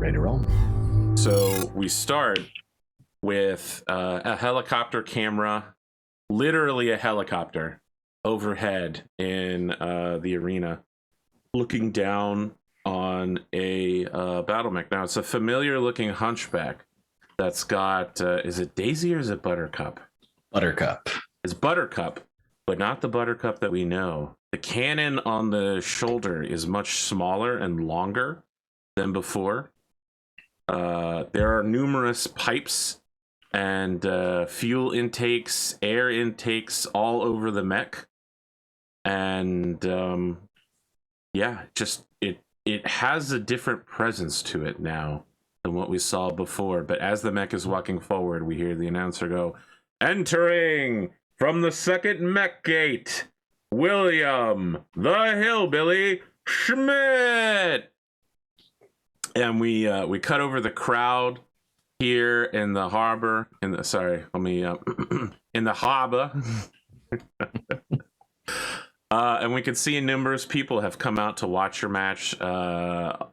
Ready to roll. So we start with a helicopter camera, literally a helicopter overhead in the arena, looking down on a battle mech. Now it's a familiar looking hunchback that's got, is it Daisy or is it Buttercup? Buttercup. It's Buttercup, but not the Buttercup that we know. The cannon on the shoulder is much smaller and longer than before. There are numerous pipes and fuel intakes, air intakes all over the mech. And yeah, just it has a different presence to it now than what we saw before. But as the mech is walking forward, we hear the announcer go, "Entering from the second mech gate, William the Hillbilly Schmidt." And we cut over the crowd here in the harbor. In the harbor. And we can see numerous people have come out to watch your match. A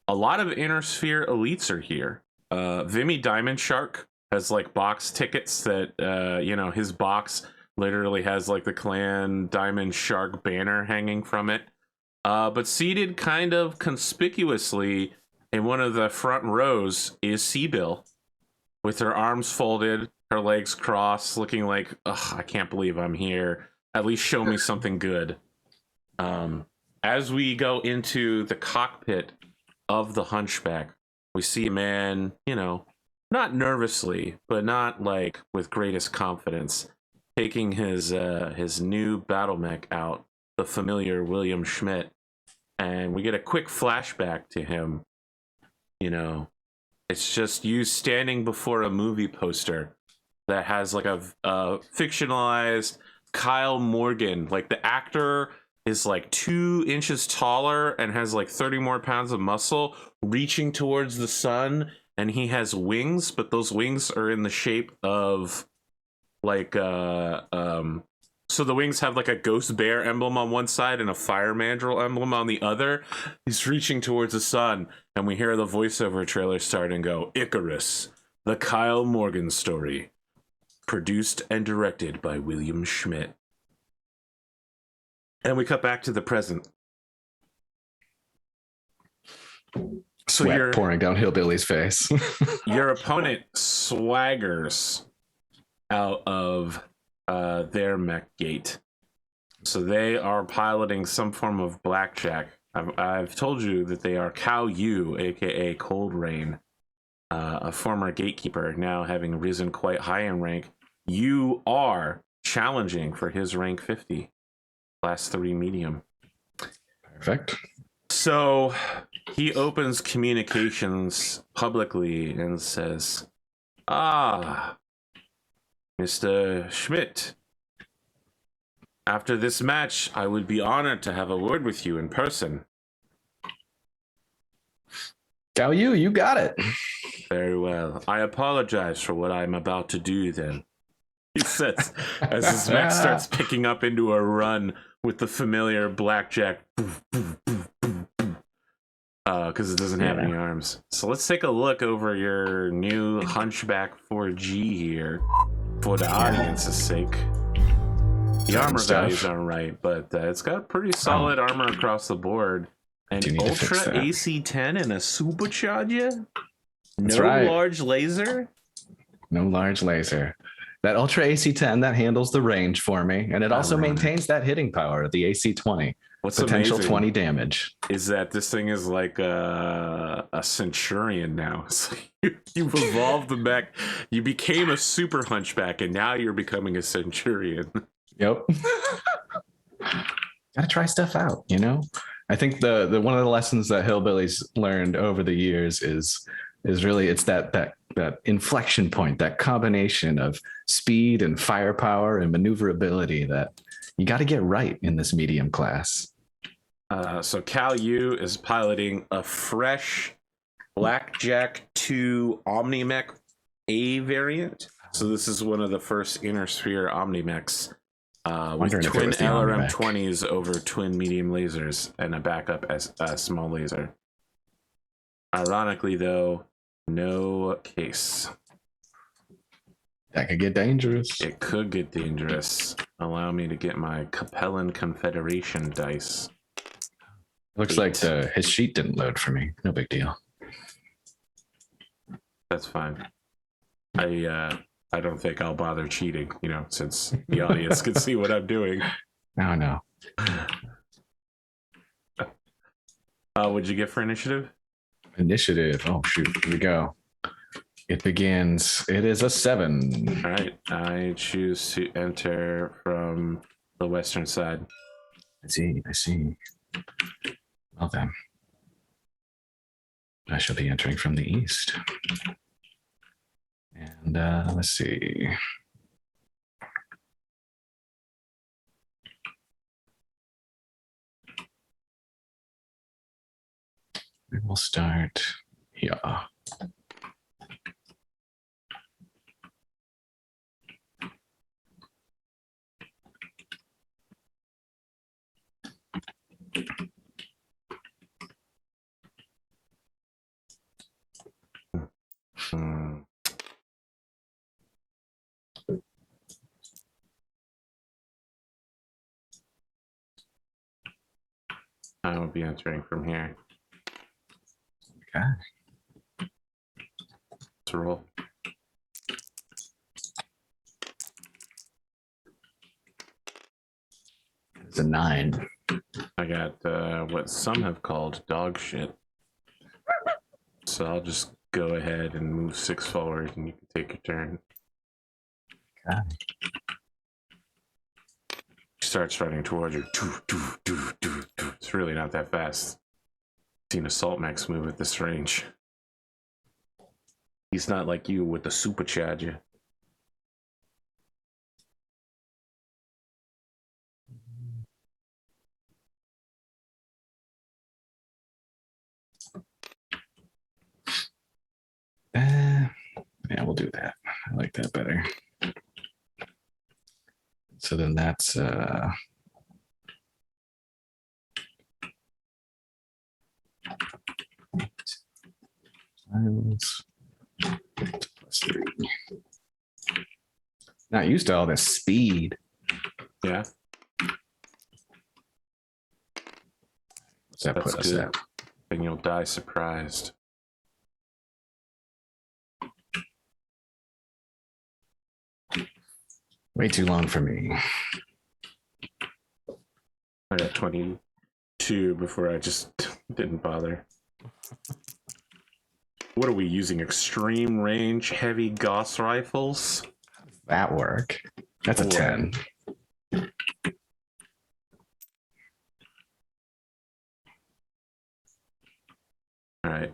lot of Inner Sphere elites are here. Vimy Diamond Shark has like box tickets that his box literally has like the Clan Diamond Shark banner hanging from it. But seated kind of conspicuously in one of the front rows is Seabill with her arms folded, her legs crossed, looking like, ugh, I can't believe I'm here. At least show me something good. As we go into the cockpit of the Hunchback, we see a man, not nervously, but not like with greatest confidence, taking his new battle mech out, the familiar William Schmidt, and we get a quick flashback to him. It's just you standing before a movie poster that has like a fictionalized Kyle Morgan. Like the actor is like 2 inches taller and has like 30 more pounds of muscle, reaching towards the sun, and he has wings, but those wings are in the shape of like so the wings have like a ghost bear emblem on one side and a fire mandrill emblem on the other. He's reaching towards the sun, and we hear the voiceover trailer start and go, "Icarus, the Kyle Morgan story, produced and directed by William Schmidt." And we cut back to the present. So Sweat pouring down Hillbilly's face. Your opponent swaggers out of their mech gate. So they are piloting some form of blackjack. I've told you that they are Cow Yu, aka Cold Rain, a former gatekeeper, now having risen quite high in rank. You are challenging for his rank 50, class 3 medium. Perfect. So he opens communications publicly and says, Mr. Schmidt, after this match, I would be honored to have a word with you in person. Cow Yu, you got it. Very well. I apologize for what I'm about to do then, he says, as his mech starts picking up into a run with the familiar blackjack, because it doesn't have any arms. So let's take a look over your new Hunchback 4G here for the audience's sake. The armor values aren't right, but it's got pretty solid armor across the board. An Ultra AC-10 and a supercharger? No large laser? No large laser. That Ultra AC-10, that handles the range for me, and it also maintains that hitting power, the AC-20. What's potential amazing 20 damage. Is that this thing is like a Centurion now. So you've evolved the mech. You became a super Hunchback, and now you're becoming a Centurion. Yep. Gotta try stuff out, I think the one of the lessons that Hillbillies learned over the years is really it's that inflection point, that combination of speed and firepower and maneuverability that you got to get right in this medium class. So Cal Yu is piloting a fresh Blackjack 2 Omni-Mech A variant. So this is one of the first Inner Sphere Omni-Mechs with twin LRM-20s over twin medium lasers and a backup as a small laser. Ironically, though, no case. That could get dangerous. It could get dangerous. Allow me to get my Capellan Confederation dice. Looks like his sheet didn't load for me. No big deal. That's fine. I don't think I'll bother cheating, you know, since the audience can see what I'm doing. Oh, no. What'd you get for initiative? Initiative. Oh, shoot. Here we go. It begins. It is a 7. All right. I choose to enter from the western side. I see. Well then. I shall be entering from the east. And let's see. We will start here. I will be entering from here. Okay. Let's roll. It's a 9. I got what some have called dog shit. So I'll just go ahead and move 6 forward and you can take your turn. Okay. Starts running towards you. It's really not that fast. I've seen assault mechs move at this range. He's not like you with the supercharger. Yeah, we'll do that. I like that better. So then that's +3. Not used to all this speed. Yeah. What's that That's put us good. at? And you'll die surprised. Way too long for me. I got 22 before I just didn't bother. What are we using? Extreme range heavy Gauss rifles? How does that work? That's a 10. All right.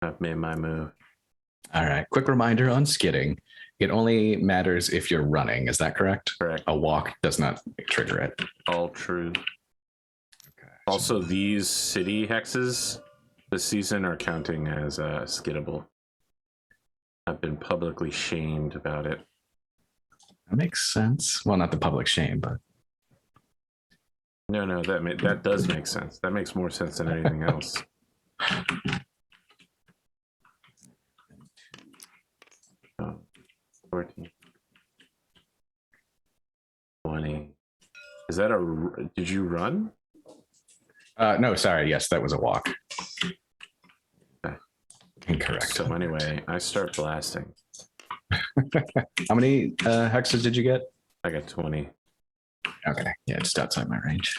I've made my move. All right. Quick reminder on skidding. It only matters if you're running. Is that correct? Correct. A walk does not trigger it. All true. Okay. Also, these city hexes this season are counting as skiddable. I've been publicly shamed about it. That makes sense. Well, not the public shame, but No, that does make sense. That makes more sense than anything else. Oh, 14. 20. Is that a... Did you run? no, sorry. Yes, that was a walk. Okay. Incorrect. So anyway, I start blasting. How many hexes did you get? I got 20. Okay. Yeah, just outside my range.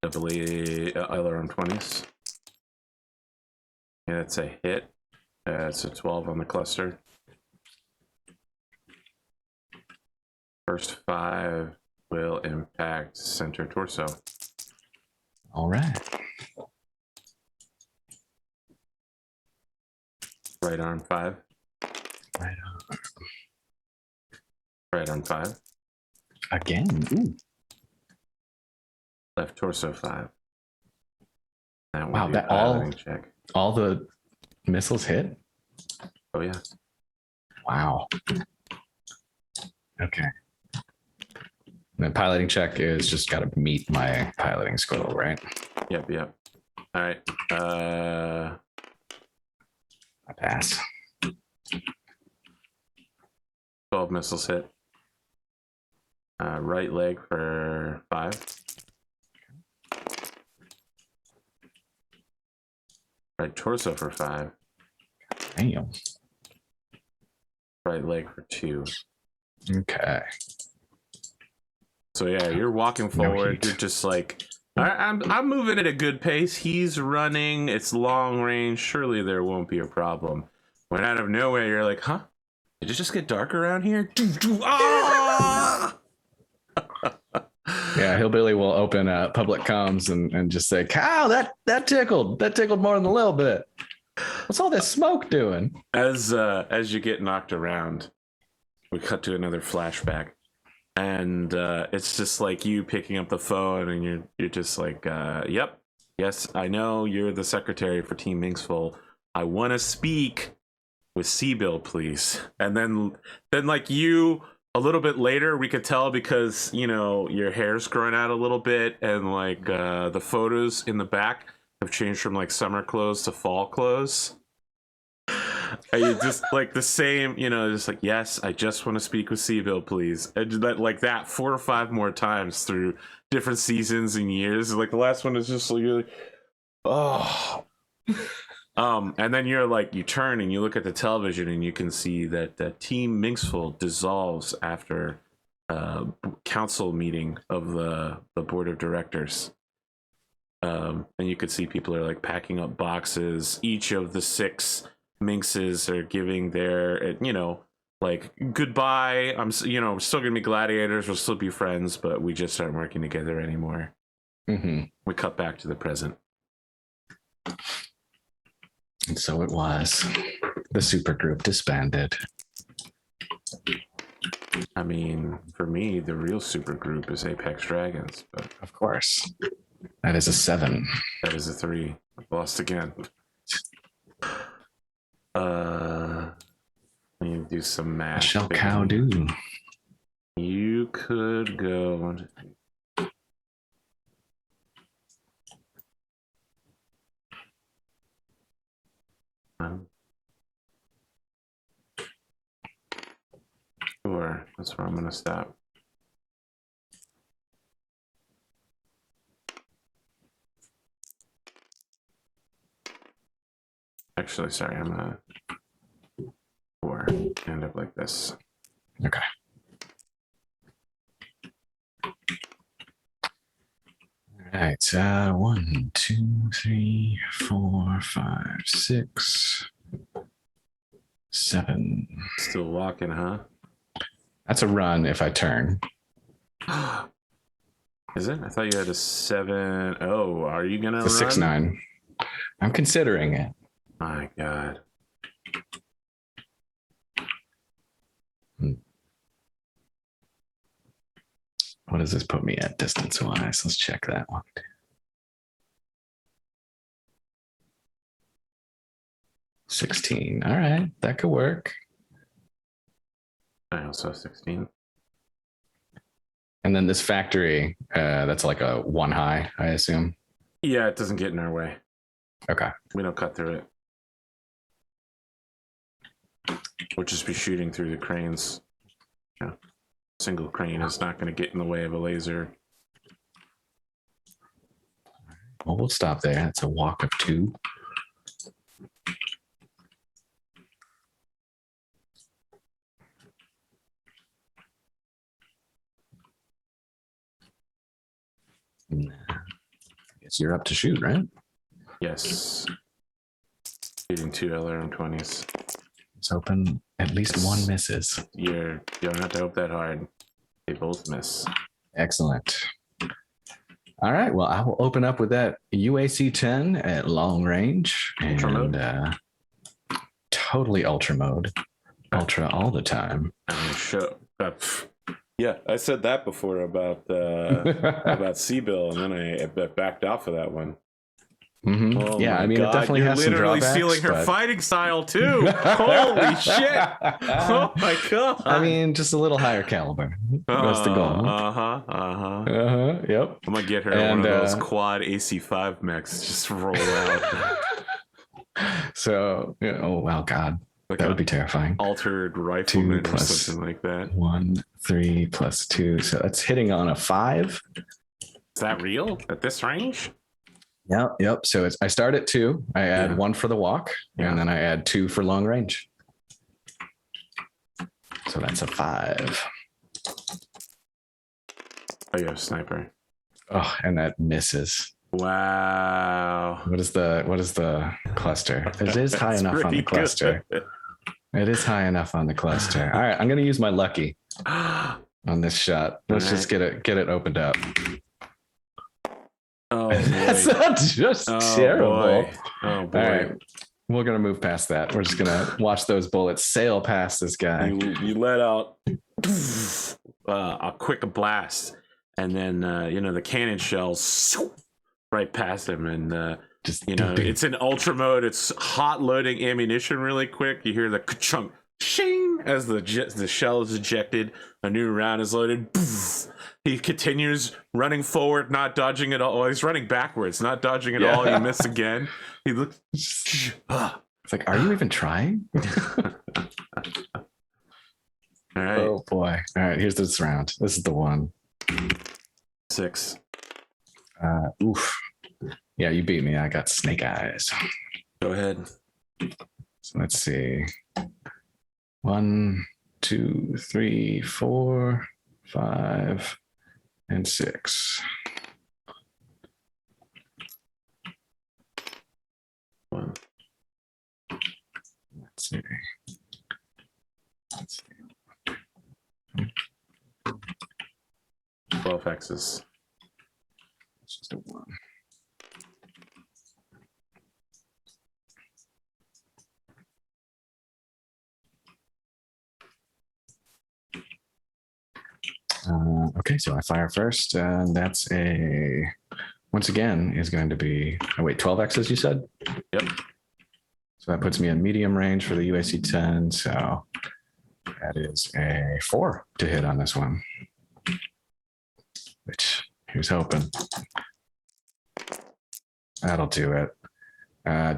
Doubly other on 20s. Yeah, that's a hit. It's a 12 on the cluster. First 5 will impact center torso. All right. Right arm 5. Right on. Right arm 5. Again. Ooh. Left torso 5. That Wow, would be that a piloting check. all the missiles hit? Oh yeah. Wow. Okay. The piloting check is just got to meet my piloting skill, right? Yep. All right. I pass. 12 missiles hit. Right leg for 5. Right torso for 5. Damn. Right leg for 2. Okay. So yeah, you're walking forward. You're just like, I'm moving at a good pace. He's running. It's long range. Surely there won't be a problem. When out of nowhere, you're like, huh? Did it just get dark around here? Ah! Yeah, Hillbilly will open public comms and just say, "Cow, that tickled more than a little bit. What's all this smoke doing?" As you get knocked around, we cut to another flashback, and it's just like you picking up the phone, and you're just like, "Yep, yes, I know you're the secretary for Team Minxful. I want to speak with Seabill, please." And then like you. A little bit later, we could tell because, you know, your hair's growing out a little bit, and like the photos in the back have changed from like summer clothes to fall clothes. And you just like the same, you know, just like, yes, I just want to speak with Seabill, please. And like that 4 or 5 more times through different seasons and years. Like the last one is just like, you're like, oh. And then you're like, you turn and you look at the television and you can see that Team Minxful dissolves after council meeting of the board of directors. And you could see people are like packing up boxes. Each of the 6 Minxes are giving their, you know, like, goodbye. I'm we're still gonna be gladiators. We'll still be friends, but we just aren't working together anymore. Mm-hmm. We cut back to the present. And so it was. The supergroup disbanded. I mean, for me, the real supergroup is Apex Dragons, but Of course. That is a 7. that is a 3. Lost again. Let me do some math. What shall cow do? You could go. Sure, that's where I'm gonna stop. Actually, sorry, I'm gonna end up like this. Okay. All right. 1, 2, 3, 4, 5, 6, 7. Still walking, huh? That's a run if I turn. Is it? I thought you had a 7. Oh, are you gonna It's a run? 6-9. I'm considering it. My God. What does this put me at distance-wise? Let's check that one. 16. All right, that could work. I also have 16. And then this factory, that's like a 1 high, I assume. Yeah, it doesn't get in our way. Okay. We don't cut through it. We'll just be shooting through the cranes. Yeah. Single crane is not going to get in the way of a laser. Well, we'll stop there. It's a walk of 2. I guess you're up to shoot, right? Yes. Shooting 2 LRM-20s. Let's hoping at least 1 misses. You don't have to hope that hard. They both miss. Excellent. All right. Well, I will open up with that UAC-10 at long range Ultra and mode? Totally ultra mode. Ultra all the time. Yeah, I said that before about Seabill, and then I backed off of that one. Oh Yeah, my I mean, God, it definitely you're has some literally drawbacks. stealing her but... fighting style too. Holy shit! Oh my God. I mean, just a little higher caliber. That's the goal. Yep. I'm gonna get her And one of those quad AC5 mechs. Just roll out. so, oh wow, God, Like that would be terrifying. Altered 2 rifleman or plus something like that. 1, 3 plus 2. So that's hitting on a 5. Is that real at this range? Yep. So I start at 2. I add 1 for the walk, Yeah. and then I add 2 for long range. So that's a 5. Oh, you have a sniper. Oh, and that misses. Wow. What is the cluster? It is high enough on the cluster. Good. It is high enough on the cluster. All right, I'm gonna use my lucky on this shot. Let's just get it opened up. Oh, that's not just terrible. Boy. Oh boy. All right, we're gonna move past that. We're just gonna watch those bullets sail past this guy. You let out a quick blast, and then the cannon shells right past him, and Just it's in ultra mode. It's hot loading ammunition really quick. You hear the ka-chunk, shing as the shell is ejected. A new round is loaded. He continues running forward, not dodging at all. Well, he's running backwards, not dodging at all. He missed again. He looks. It's like, are you even trying? All right. Oh boy! All right, here's this round. This is the one. 6. Oof. Yeah, you beat me. I got snake eyes. Go ahead. So let's see. 1, 2, 3, 4, 5, and 6. One. Let's see. 12 X's. It's just a 1. Okay, so I fire first, and that's once again, is going to be, 12 X's, you said? Yep. So that puts me in medium range for the UAC 10, so that is a 4 to hit on this one. Which, here's hoping. That'll do it.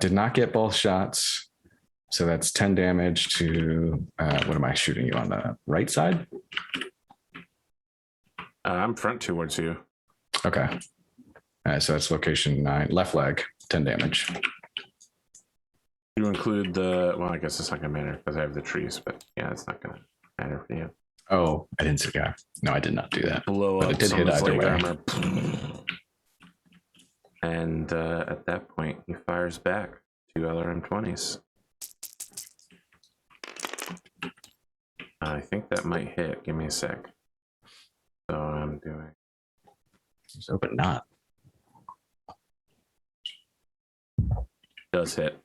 Did not get both shots, so that's 10 damage to, what am I shooting you on the right side? I'm front towards you. Okay. All right, so that's location 9, left leg, 10 damage. You include I guess it's not gonna matter because I have the trees, but yeah, it's not gonna matter for you. Oh, I didn't see that. No, I did not do that. Blow but up it did hit either way. armor. And at that point, he fires back 2 other M20s. I think that might hit. Give me a sec. So I'm doing. So, but not. Does hit.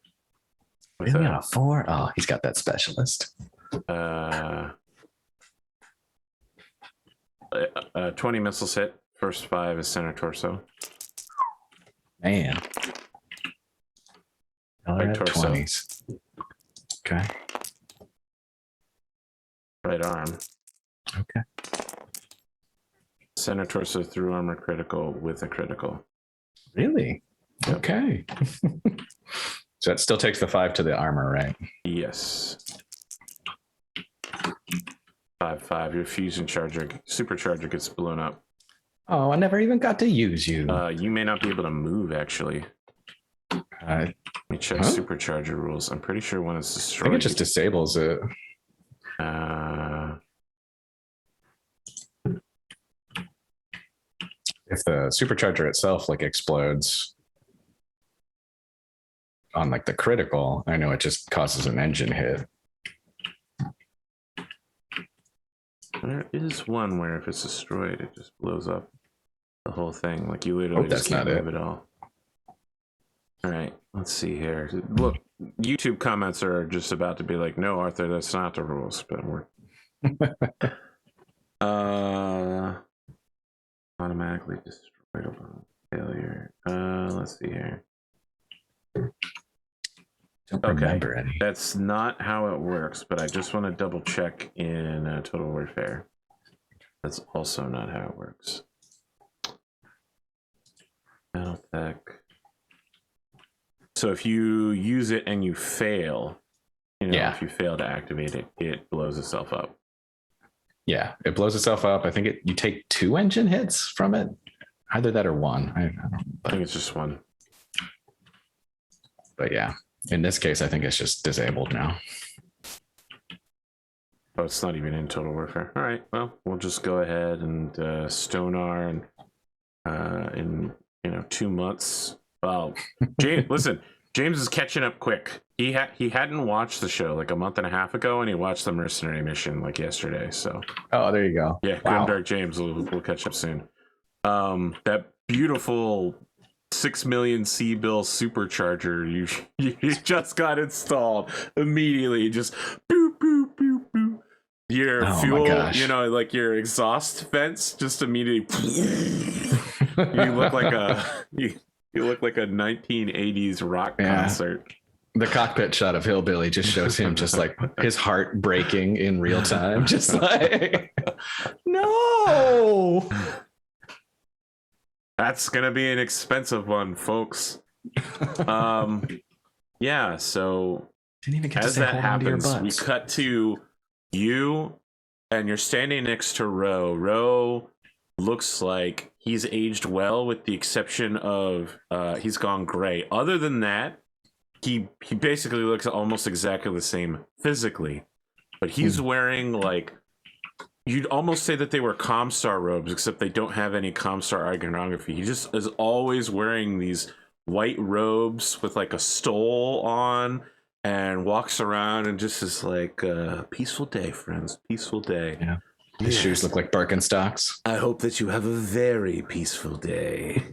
Really on a 4? Oh, he's got that specialist. 20 missiles hit. First 5 is center torso. Man. Right torso. 20s. Okay. Right arm. Okay. Center torso through armor critical with a critical. Really? Yep. Okay. So it still takes the 5 to the armor, right? Yes. 5/5. Your fusion supercharger gets blown up. Oh, I never even got to use you. You may not be able to move actually. Let me check supercharger rules. I'm pretty sure when it's destroyed, I think it just disables it. If the supercharger itself explodes on the critical, I know it just causes an engine hit. There is one where if it's destroyed, it just blows up the whole thing. You literally just can't move it all. All right, let's see here. Look, YouTube comments are just about to be like, "No, Arthur, that's not the rules." But we're automatically destroyed upon failure. Let's see here. Don't Okay, remember any. that's not how it works, but I just want to double check in Total Warfare. That's also not how it works. Battletech. So if you use it and you fail, if you fail to activate it, it blows itself up. Yeah, it blows itself up. I think you take 2 engine hits from it. Either that or 1. I think it's just 1. But yeah, in this case, I think it's just disabled now. Oh, it's not even in Total Warfare. All right, well, we'll just go ahead and Stonar and in 2 months. Well, James, listen, James is catching up quick. He hadn't watched the show like a month and a half ago, and he watched the Mercenary Mission like yesterday. So there you go. Yeah, wow. Grimdark James, we'll catch up soon. That beautiful 6 million C-bill supercharger you just got installed immediately. Just boop boop boop boop. Your fuel, like your exhaust vents, just immediately. You look like you look like a 1980s rock concert. The cockpit shot of Hillbilly just shows him just like his heart breaking in real time, just like no. That's gonna be an expensive one, folks. Yeah. So as that happens, we cut to you, and you're standing next to Ro. Ro looks like he's aged well, with the exception of he's gone gray. Other than that, he basically looks almost exactly the same physically, but he's wearing like, you'd almost say that they were Comstar robes, except they don't have any Comstar iconography. He just is always wearing these white robes with like a stole on, and walks around and just is like, peaceful day, friends, peaceful day. Yeah. His shoes look like Birkenstocks. I hope that you have a very peaceful day.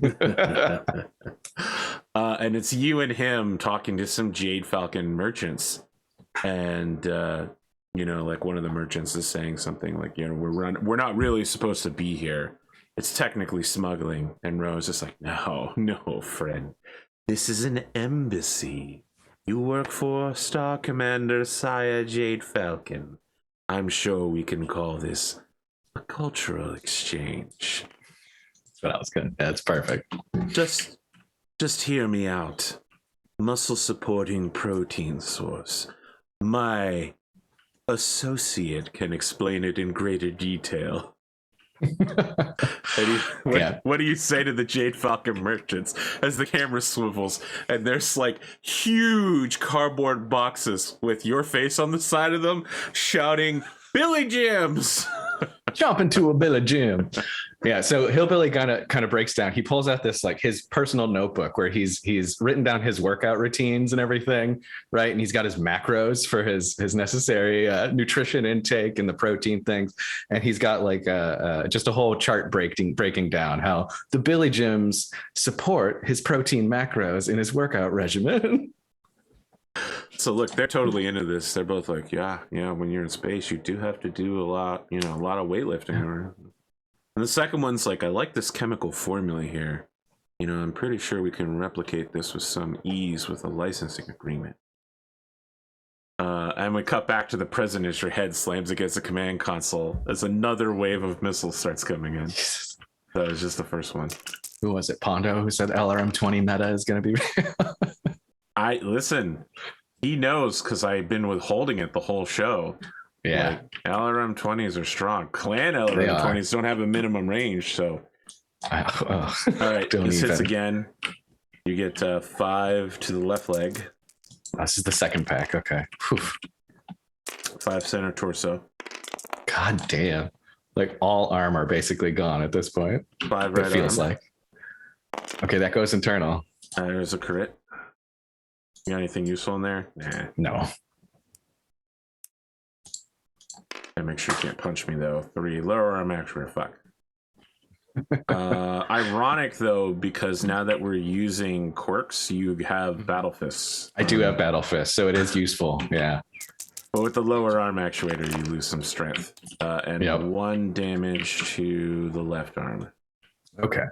And it's you and him talking to some Jade Falcon merchants. And, like one of the merchants is saying something like, we're not really supposed to be here. It's technically smuggling. And Ro's just like, no, friend. This is an embassy. You work for Star Commander Sire Jade Falcon. I'm sure we can call this a cultural exchange. That's what I was gonna. That's perfect. Just hear me out. Muscle supporting protein source. My associate can explain it in greater detail. What do you say to the Jade Falcon merchants as the camera swivels and there's like huge cardboard boxes with your face on the side of them shouting, Billy Jims! Jump into a Billy Jim. Yeah, so Hillbilly kind of breaks down. He pulls out this like his personal notebook where he's written down his workout routines and everything, right? And he's got his macros for his necessary nutrition intake and the protein things. And he's got like just a whole chart breaking down how the Billy Gyms support his protein macros in his workout regimen. So look, they're totally into this. They're both like, yeah, when you're in space, you do have to do a lot of weightlifting. Yeah. And the second one's like, I like this chemical formula here. I'm pretty sure we can replicate this with some ease with a licensing agreement. And we cut back to the president as your head slams against the command console as another wave of missiles starts coming in. That was just the first one. Who was it? Pondo who said LRM-20 meta is going to be real? Listen, he knows because I've been withholding it the whole show. Yeah. Like, LRM-20s are strong. Clan LRM-20s don't have a minimum range, so. All right, this hits again. You get 5 to the left leg. This is the second pack. Okay. Whew. 5 center torso. God damn. Like all armor basically gone at this point. 5 right it feels arm. like. Okay, that goes internal. There's a crit. You got anything useful in there? Nah. No. And make sure you can't punch me though. 3 lower arm actuator. Fuck. Ironic though, because now that we're using quirks, you have battle fists. I do have battle fists, so it is useful. Yeah. But with the lower arm actuator, you lose some strength. And 1 damage to the left arm. Okay.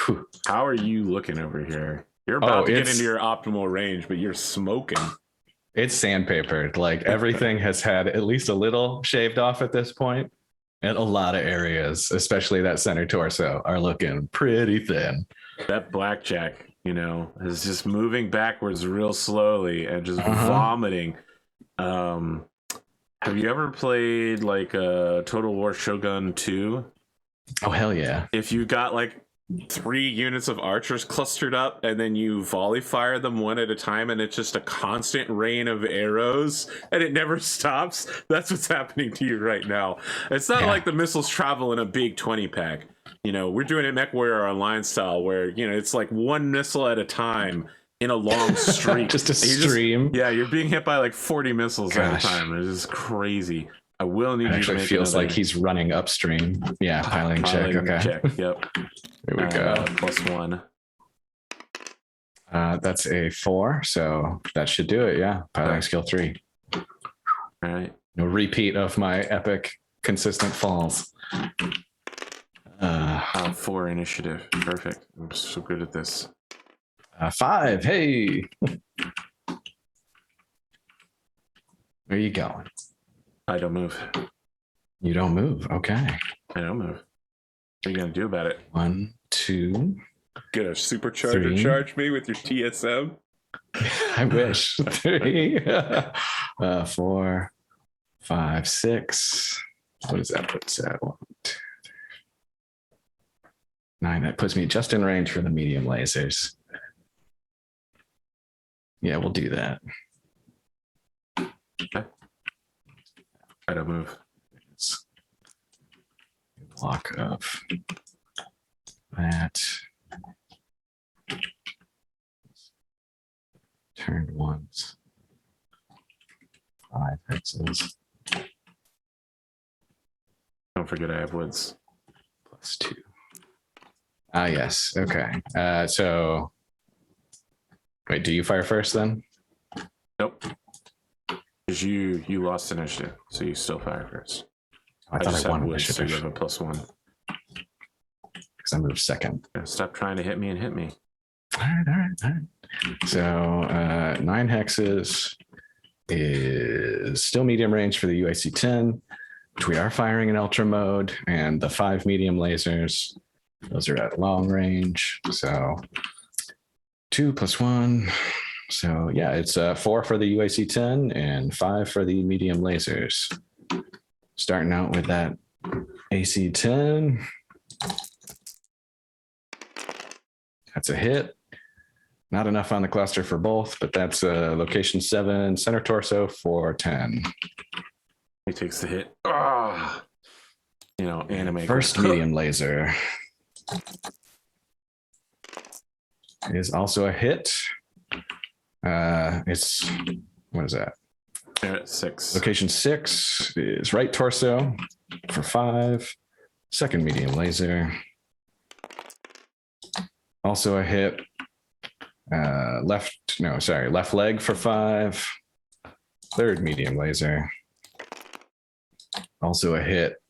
Whew. How are you looking over here? You're about to get it's into your optimal range, but you're smoking. sandpapered. Like everything has had at least a little shaved off at this point, and a lot of areas, especially that center torso, are looking pretty thin. That blackjack, is just moving backwards real slowly and just vomiting. Have you ever played like a Total War Shogun 2? Oh hell yeah. If you got like 3 units of archers clustered up and then you volley fire them one at a time and it's just a constant rain of arrows and it never stops, that's what's happening to you right now. It's not like the missiles travel in a big 20 pack. We're doing it Mech Warrior Online style where it's like one missile at a time in a long streak. Just a stream. You're being hit by like 40 missiles at a time. It's just crazy. I will need you to make feels like he's running upstream. Yeah, piling check. Okay. Check. Yep. Here we go. +1. That's a 4, so that should do it. Yeah, piling skill 3. All right. No repeat of my epic consistent falls. 4 initiative. Perfect. I'm so good at this. 5. Hey. Where are you going? I don't move. You don't move. Okay. I don't move. What are you gonna do about it? 1, 2. Get a supercharger 3. charge me with your TSM? I wish. 3. 4, 5, 6. What does that put us at? 1, 2, 3, 9. That puts me just in range for the medium lasers. Yeah, we'll do that. Okay. I don't move. Block of that. Turned once. 5 hexes. Don't forget I have woods. +2. Yes. Okay. So wait, do you fire first then? Nope. Because you lost initiative, so you still fire first. I thought just I won have woods, so initiative. you have a +1. Because I moved second. Stop trying to hit me and hit me. All right. So 9 hexes is still medium range for the UAC 10, which we are firing in ultra mode, and the 5 medium lasers, those are at long range. So 2 + 1. So yeah, it's 4 for the UAC 10 and 5 for the medium lasers. Starting out with that AC 10. That's a hit. Not enough on the cluster for both, but that's location 7, center torso for 10. He takes the hit. Anime. First medium laser is also a hit. It's, what is that? 6. Location 6 is right torso for 5. Second medium laser. Also a hit. Left leg for 5. Third medium laser. Also a hit.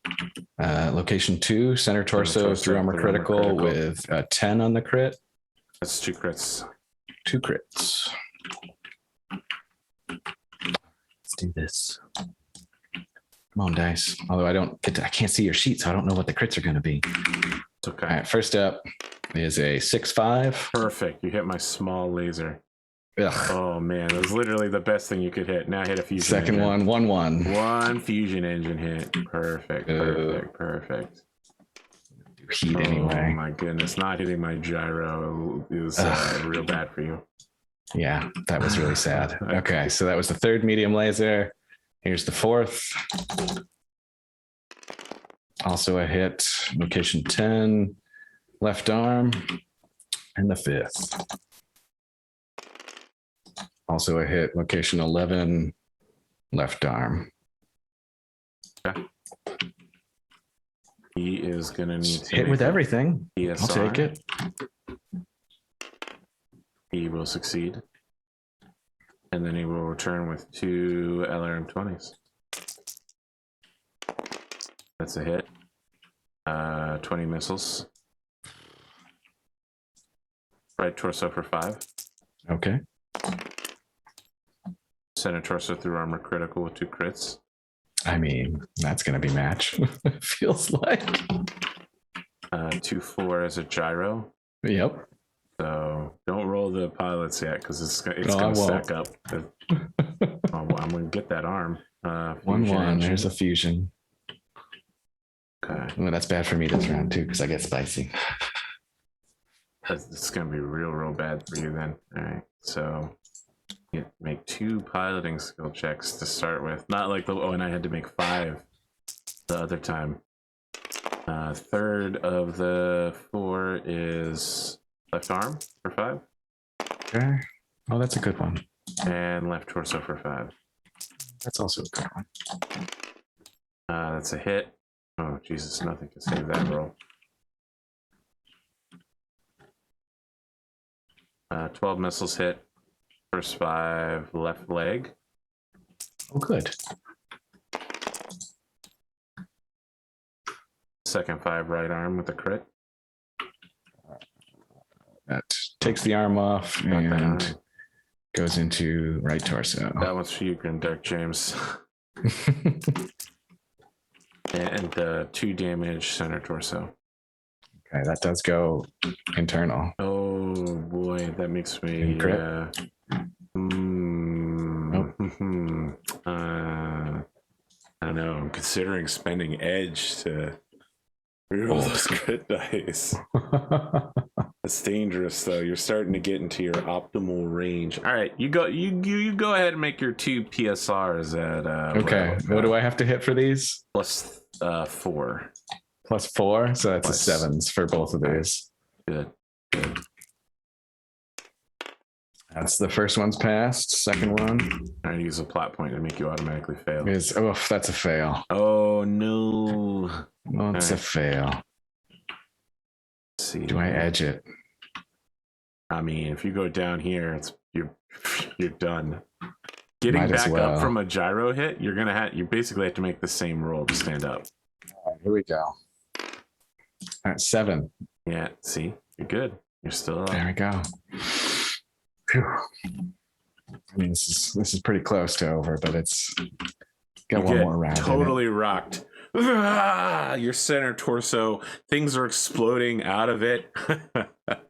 Location 2, center torso through armor critical with a 10 on the crit. That's 2 crits. 2 crits. Let's do this. Come on, dice. Although I can't see your sheet, so I don't know what the crits are going to be. It's okay. All right, first up is a 6-5. Perfect. You hit my small laser. Ugh. Oh man, that was literally the best thing you could hit. Now hit a fusion. Second engine. 1-1. One fusion engine hit. Perfect. Perfect. Heat anyway. Oh my goodness, not hitting my gyro is real bad for you. Yeah, that was really sad. Okay, so that was the third medium laser. Here's the fourth. Also a hit. Location 10, left arm. And the fifth. Also a hit. Location 11, left arm. Okay. He is going to need to hit with everything. ESR. I'll take it. He will succeed. And then he will return with 2 LRM-20s. That's a hit. 20 missiles. Right torso for 5. Okay. Center torso through armor critical with 2 crits. I mean, that's going to be match. Feels like. 2-4 as a gyro. Yep. So don't roll the pilots yet because it's going to won't. stack up. I'm going to get that arm. 1-1. There's a fusion. Okay. Well, that's bad for me this round too because I get spicy. It's going to be real bad for you then. All right. So you make 2 piloting skill checks to start with. Not like and I had to make 5 the other time. Third of the 4 is left arm for 5. Okay. Oh, that's a good one. And left torso for 5. That's also a good one. That's a hit. Oh, Jesus, nothing can save that roll. 12 missiles hit. First 5 left leg. Oh, good. Second 5 right arm with a crit. That takes the arm off and goes into right torso. That one's for you, Grimdark James. And 2 damage center torso. Okay, that does go internal. Oh boy, that makes me. Crit? I don't know. I'm considering spending edge to reroll those crit dice. It's dangerous though. You're starting to get into your optimal range. All right, you go. You go ahead and make your 2 PSRs at. Okay, what do I have to hit for these? Plus 4. Plus 4, so that's Plus. a 7s for both of these. Good. That's the first one's passed. Second one I use a plot point to make you automatically fail. is that's a fail. Oh no. Oh, it's a fail. Let's see. Do I edge it? I mean, if you go down here, you're done. Getting Might as back well. up from a gyro hit, you basically have to make the same roll to stand up. All right, here we go. All right, 7. Yeah, see, you're good. You're still up. There we go. Phew. I mean, this is pretty close to over, but it's got You one get more round. totally rocked. Your center torso, things are exploding out of it.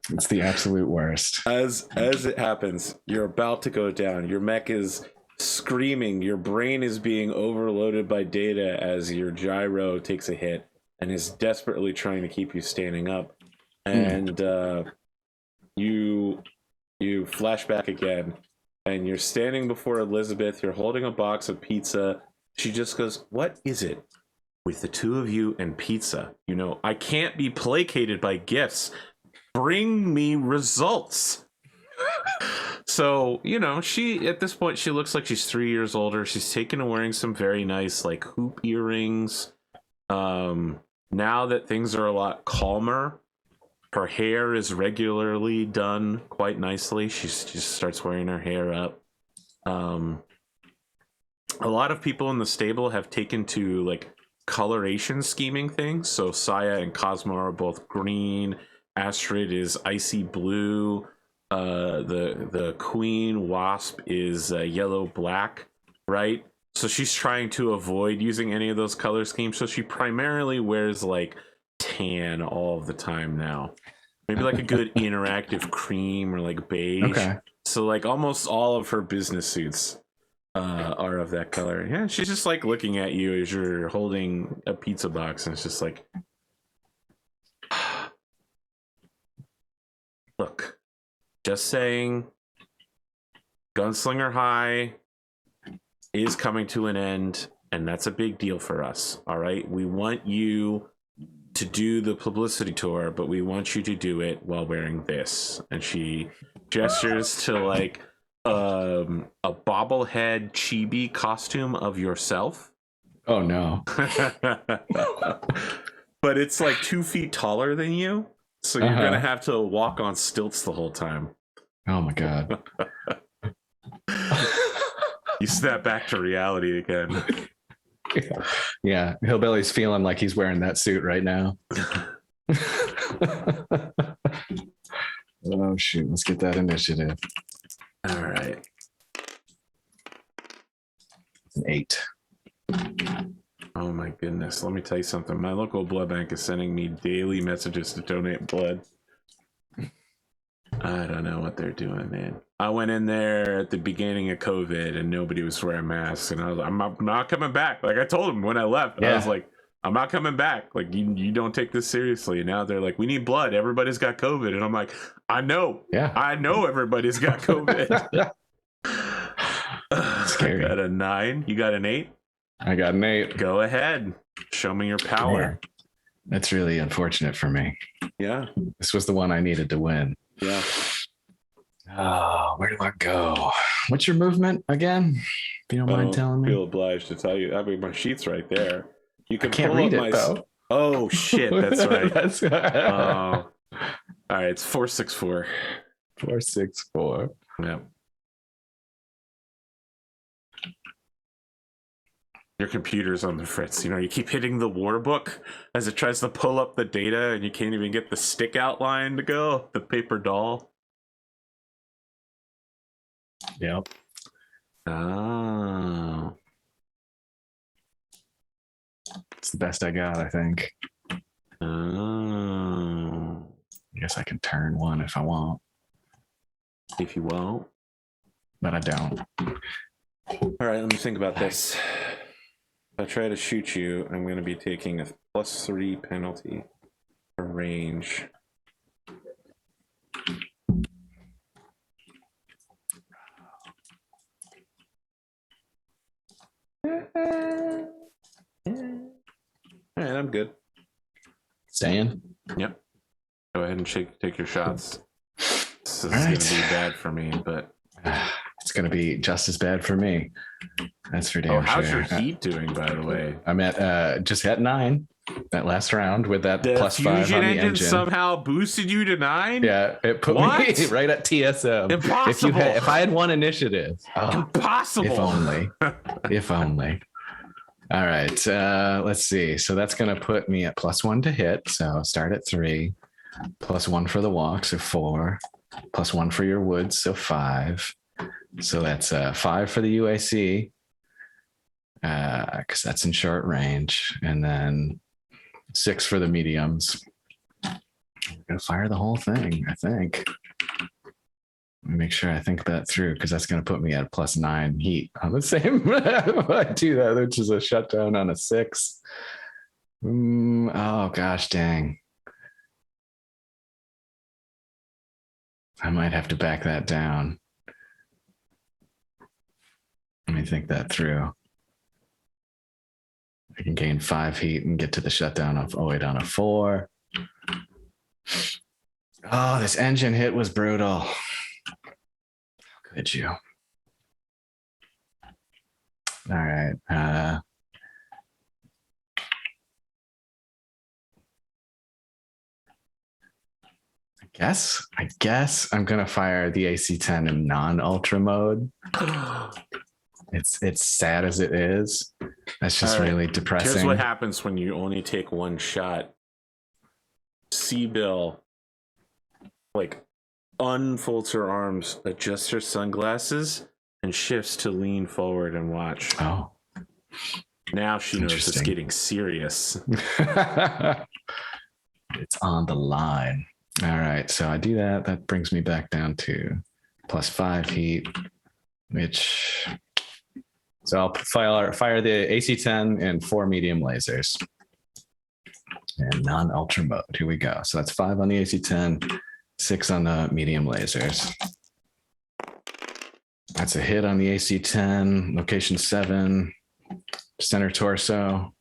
It's the absolute worst. As it happens, you're about to go down. Your mech is screaming. Your brain is being overloaded by data as your gyro takes a hit and is desperately trying to keep you standing up. And you flash back again, and you're standing before Elizabeth. You're holding a box of pizza. She just goes, "What is it with the 2 of you and pizza? You know, I can't be placated by gifts. Bring me results." So, you know, at this point, she looks like she's 3 years older. She's taken to wearing some very nice, like, hoop earrings. Now that things are a lot calmer, her hair is regularly done quite nicely. She just starts wearing her hair up. A lot of people in the stable have taken to, like, coloration scheming things. So Saya and Cosmo are both green. Astrid is icy blue. The Queen Wasp is yellow black, right? So she's trying to avoid using any of those color schemes. So she primarily wears like tan all of the time now. Maybe like a good interactive cream or like beige. Okay. So like almost all of her business suits are of that color. Yeah, she's just like looking at you as you're holding a pizza box, and it's just like, look, just saying, Gunslinger High is coming to an end, and that's a big deal for us. All right, we want you to do the publicity tour, but we want you to do it while wearing this. And she gestures to like a bobblehead chibi costume of yourself. Oh no. But it's like 2 feet taller than you, so you're gonna have to walk on stilts the whole time. Oh my god. You snap back to reality again. Yeah, Hillbilly's feeling like he's wearing that suit right now. Oh shoot, let's get that initiative. All right. An 8. Oh my goodness. Let me tell you something. My local blood bank is sending me daily messages to donate blood. I don't know what they're doing, man. I went in there at the beginning of COVID and nobody was wearing masks, and I was like, I'm not coming back. Like I told them when I left, I was like, I'm not coming back. Like you don't take this seriously. And now they're like, we need blood. Everybody's got COVID. And I'm like, I know. Yeah. I know everybody's got COVID. Scary. I got a 9. You got an 8? I got an 8. Go ahead. Show me your power. Man, that's really unfortunate for me. Yeah. This was the one I needed to win. Yeah. Oh, where do I go? What's your movement again? If you don't mind telling me. I feel obliged to tell you. I mean, my sheet's right there. You can I can't pull read up it, my... though. Oh, shit. That's right. That's... Oh. All right. It's 464. 464. Yeah. Your computer's on the fritz. You know, you keep hitting the war book as it tries to pull up the data, and you can't even get the stick outline to go. The paper doll. Yep. Oh. It's the best I got, I think. Oh. I guess I can turn 1 if I want, If you won't. but I don't. All right, let me think about this. If I try to shoot you, I'm going to be taking a +3 penalty for range. All right, I'm good. Staying? Yep. Go ahead and take your shots. This is All right. going to be bad for me, but... It's going to be just as bad for me. That's for damn Oh, how's sure. your heat doing, by the way? I'm at just at 9 that last round with that The +5 fusion on the engine engine. somehow boosted you to 9? Yeah, it put What? me right at TSM. Impossible. If I had 1 initiative. Oh, Impossible. if only. If only. All right. Let's see. So that's going to put me at +1 to hit. So start at 3. +1 for the walk. So 4. +1 for your woods. So 5. So that's 5 for the UAC. Because that's in short range. And then 6 for the mediums. I'm going to fire the whole thing, I think. Let me make sure I think that through, because that's going to put me at +9 heat on the same. I do that, which is a shutdown on a 6. Oh, gosh, dang. I might have to back that down. Let me think that through. I can gain 5 heat and get to the shutdown of 08 on a 4. Oh, this engine hit was brutal. How could you? All right. I guess I'm gonna fire the AC-10 in non-ultra mode. It's sad as it is. That's just really depressing. Here's what happens when you only take 1 shot. C-Bill, like, unfolds her arms, adjusts her sunglasses, and shifts to lean forward and watch. Oh. Now she knows it's getting serious. It's on the line. All right, so I do that. That brings me back down to +5 heat, which... So I'll fire the AC-10 and 4 medium lasers. And non-ultra mode. Here we go. So that's 5 on the AC-10, 6 on the medium lasers. That's a hit on the AC-10, location 7, center torso.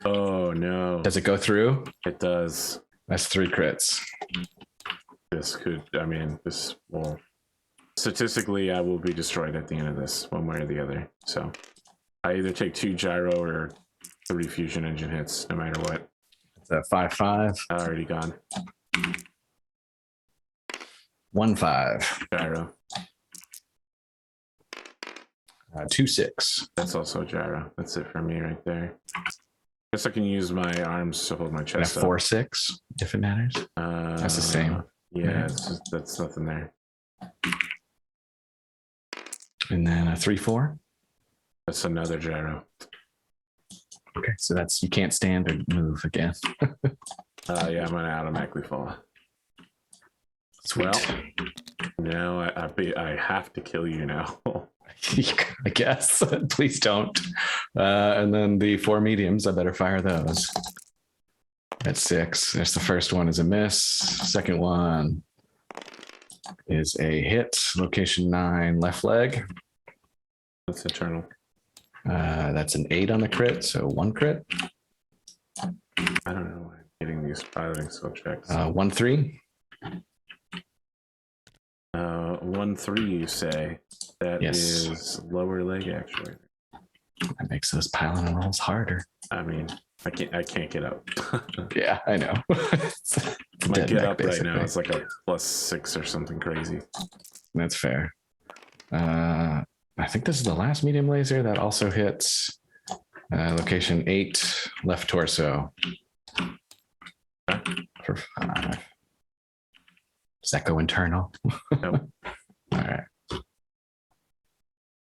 Oh, no. Does it go through? It does. That's 3 crits. This could, I mean, this will... Statistically, I will be destroyed at the end of this, one way or the other. So I either take 2 gyro or 3 fusion engine hits, no matter what. It's a 5-5. Already gone. 1-5. Gyro. 2-6. That's also a gyro. That's it for me right there. Guess I can use my arms to hold my chest up. 4-6, if it matters. That's the same. Yeah, it's just, that's nothing there. And then a 3-4. That's another gyro. Okay, so that's you can't stand or move again. Yeah, I'm gonna automatically fall. Sweet. Well, now I have to kill you now. I guess. Please don't. And then the 4 mediums, I better fire those. At 6. There's the first one is a miss. Second one is a hit. Location 9, left leg. That's eternal. That's an 8 on the crit, so 1 crit. I don't know why I'm getting these piloting skill checks. 1-3. 1-3, you say? That Yes. is lower leg actually. That makes those piloting rolls harder. I mean, I can't get up. Yeah, I know. It's My dead get mech, up right basically. now is like a +6 or something crazy. That's fair. I think this is the last medium laser that also hits location 8, left torso. For 5. Does that go internal? Nope. All right.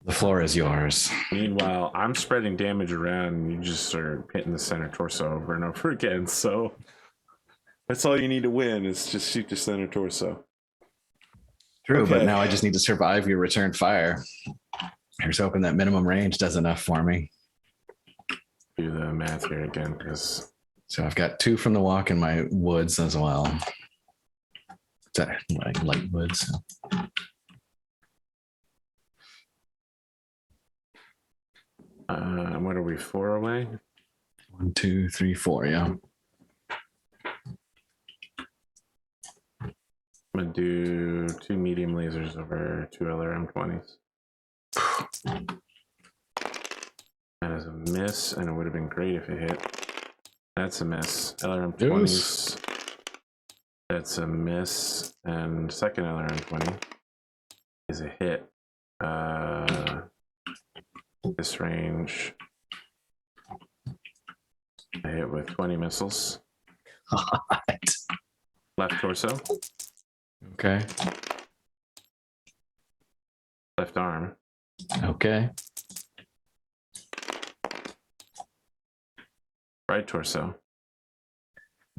The floor is yours. Meanwhile, I'm spreading damage around and you just are hitting the center torso over and over again. So that's all you need to win is just shoot the center torso. True, Okay. but now I just need to survive your return fire. Here's hoping that minimum range does enough for me. Do the math here again, because So I've got 2 from the walk in my woods as well. Is that like light woods? what are we, 4 away? 1, 2, 3, 4. Yeah. I'm gonna do 2 medium lasers over 2 LRM-20s. That is a miss, and it would have been great if it hit. That's a miss. LRM-20s. That's a miss, and second LRM-20 is a hit. This range, I hit with 20 missiles. Hot. Left torso, Okay. left arm, Okay. right torso.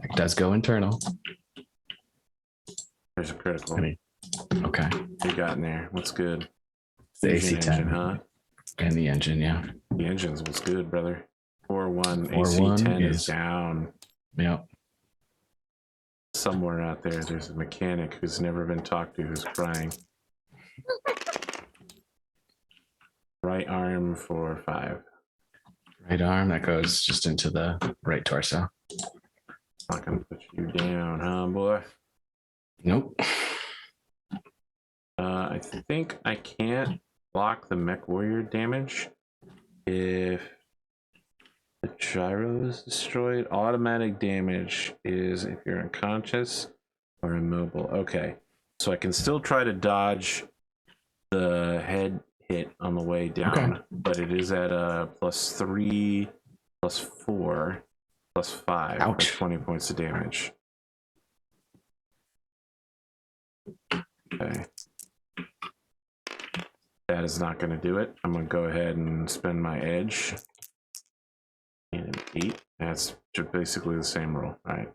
It does go internal. There's a critical. Okay. What you got in there? What's good? The Fusion AC-10. engine, huh? And the engine, yeah. The engines was good, brother. 4-1 4-1 AC-10 is is down. Yep. Somewhere out there, there's a mechanic who's never been talked to who's crying. Right arm for 5. Right arm, that goes just into the right torso. Not gonna put you down, huh, boy? Nope. I think I can't block the mech warrior damage if the gyro is destroyed. Automatic damage is if you're unconscious or immobile. Okay, so I can still try to dodge the head hit on the way down, Okay. but it is at a +3, +4, +5 Ouch. for 20 points of damage. Okay. That is not going to do it. I'm going to go ahead and spend my edge. And an 8. That's basically the same roll. All right.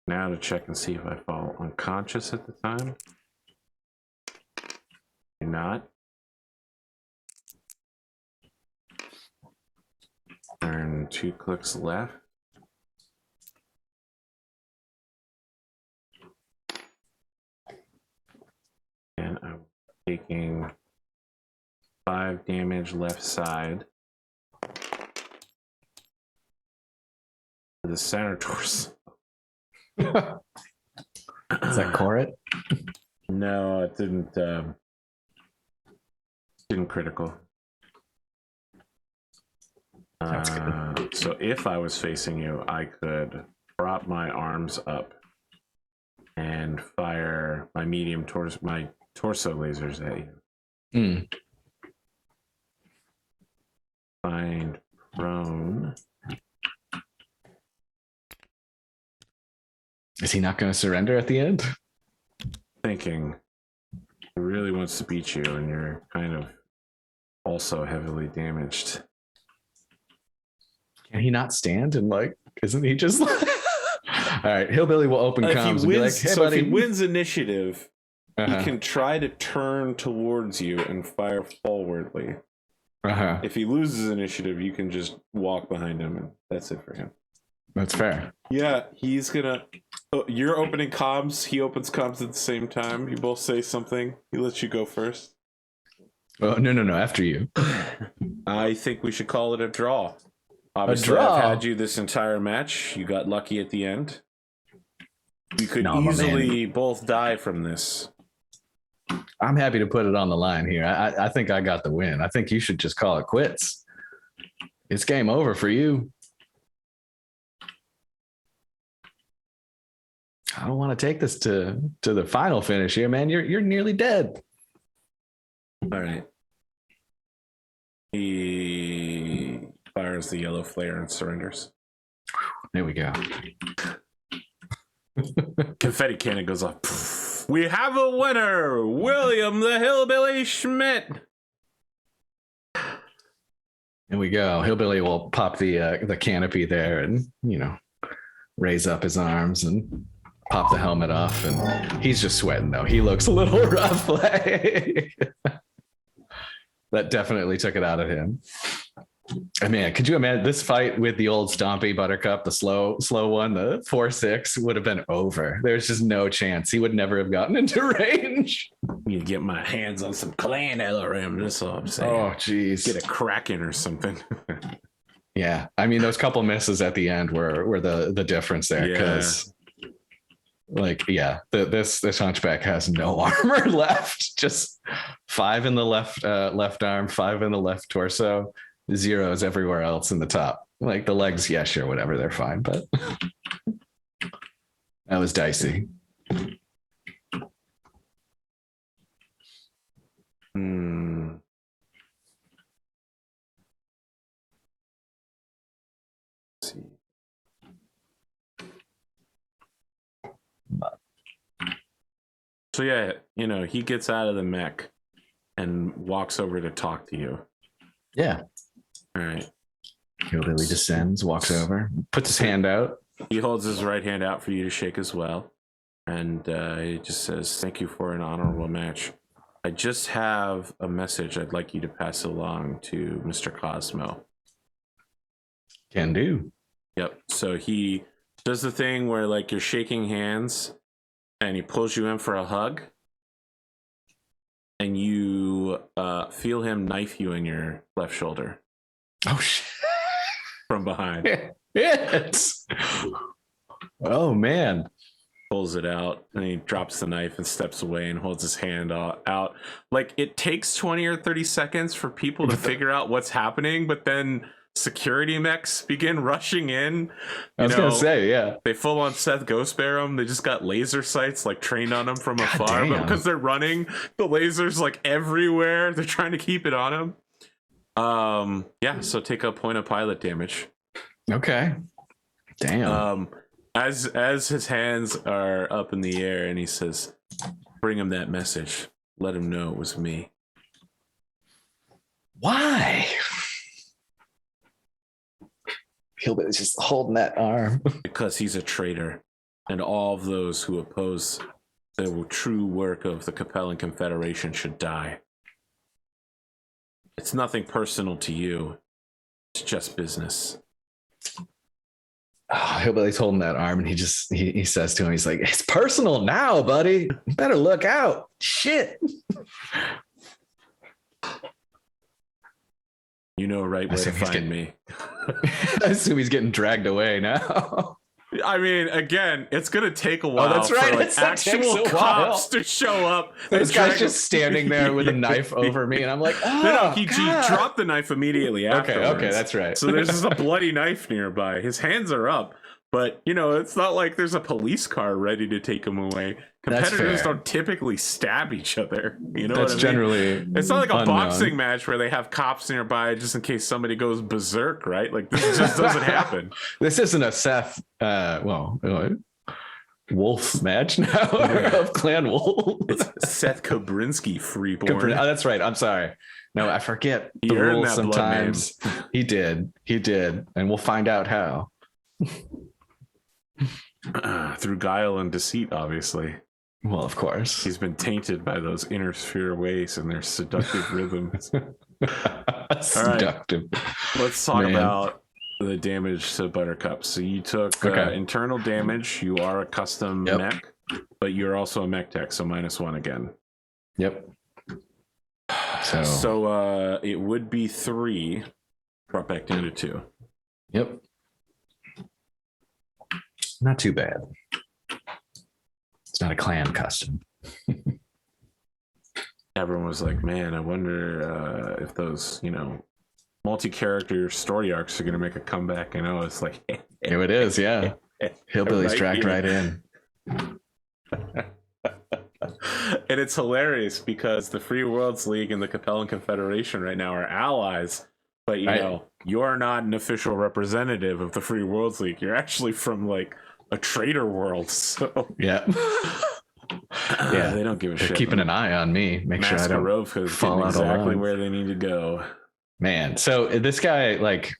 Now to check and see if I fall unconscious at the time. You're not. Turn 2 clicks left. And I'm taking 5 damage left side to the center torso. Is that Corrit? No, it didn't critical. That's good. So if I was facing you, I could prop my arms up and fire my medium towards my torso lasers at you. Find prone. Is he not going to surrender at the end? Thinking he really wants to beat you, and you're kind of also heavily damaged. Can he not stand? And like, isn't he just like... All right, Hillbilly will open comms and be like, hey, buddy. If he wins initiative, he can try to turn towards you and fire forwardly. If he loses initiative, you can just walk behind him, and that's it for him. That's fair. Yeah, he's gonna... you're opening comms, he opens comms at the same time. You both say something. He lets you go first. Oh, no, after you. I think we should call it a draw. Obviously, I've had you this entire match. You got lucky at the end. You could easily both die from this. I'm happy to put it on the line here. I think I got the win. I think you should just call it quits. It's game over for you. I don't want to take this to the final finish here, man. You're nearly dead. All right. He fires the yellow flare and surrenders. There we go. Confetti cannon goes off. We have a winner, William the Hillbilly Schmidt. There we go. Hillbilly will pop the canopy there and, raise up his arms and pop the helmet off. And he's just sweating, though. He looks a little rough. That definitely took it out of him. I mean, could you imagine this fight with the old Stompy Buttercup, the slow one, the 4-6 would have been over. There's just no chance. He would never have gotten into range. You get my hands on some clan LRM. That's all I'm saying. Oh, geez. Get a Kraken or something. Yeah. I mean, those couple misses at the end were the difference there. Because, this Hunchback has no armor left. Just 5 in the left arm, 5 in the left torso. Zeros everywhere else in the top. Like the legs, yeah, sure, whatever, they're fine, but that was dicey. Let's see. So yeah, he gets out of the mech and walks over to talk to you. Yeah. All right. Hillbilly descends, walks over, puts his hand out. He holds his right hand out for you to shake as well. And he just says, thank you for an honorable match. I just have a message I'd like you to pass along to Mr. Cosmo. Can do. Yep. So he does the thing where you're shaking hands and he pulls you in for a hug. And you feel him knife you in your left shoulder. Oh, shit. From behind. Yes. Oh, man. Pulls it out and he drops the knife and steps away and holds his hand out. It takes 20 or 30 seconds for people to figure out what's happening, but then security mechs begin rushing in. I was gonna say, yeah. They full on Seth Ghost Bear him. They just got laser sights trained on them from afar, but because they're running, the lasers everywhere. They're trying to keep it on him. So take a point of pilot damage. Okay. Damn. As his hands are up in the air and he says, bring him that message. Let him know it was me. Why? Hillbilly's just holding that arm. Because he's a traitor, and all of those who oppose the true work of the Capellan Confederation should die. It's nothing personal to you. It's just business. Oh, Hillbilly's holding that arm, and he says to him, he's like, it's personal now, buddy. You better look out. Shit. You know right where to find me. I assume he's getting dragged away now. I mean, again, it's going to take a while that's right. for actual cops to show up. This guy's just standing there with a knife over me, and I'm like, oh, he dropped the knife immediately afterwards. Okay, that's right. So there's just a bloody knife nearby. His hands are up, but, it's not like there's a police car ready to take him away. Competitors don't typically stab each other. You know that's what I mean? generally it's not like a unknown. boxing match where they have cops nearby just in case somebody goes berserk, right? This just doesn't happen. This isn't a Seth. Wolf match now of Clan Wolf. It's Seth Kobrinsky, Freeborn. Oh, that's right. I'm sorry. No, I forget the rules sometimes. He did, and we'll find out how. Through guile and deceit, obviously. Well, of course. He's been tainted by those inner sphere ways and their seductive rhythms. Seductive. All right. Let's talk about the damage to Buttercup. So you took internal damage. You are a custom mech, but you're also a mech tech, so -1 again. Yep. So it would be 3, brought back down to 2. Yep. Not too bad. It's not a clan custom. Everyone was like, man, I wonder if those, multi-character story arcs are going to make a comeback. And I was like, here it is, yeah. Hillbilly's dragged right in. And it's hilarious because the Free Worlds League and the Capellan Confederation right now are allies. But, you're not an official representative of the Free Worlds League. You're actually from, like, a trader world. So yeah. Yeah, they don't give a They're shit. keeping an eye on me. Make sure I don't fall out exactly where they need to go. Man, so this guy, like,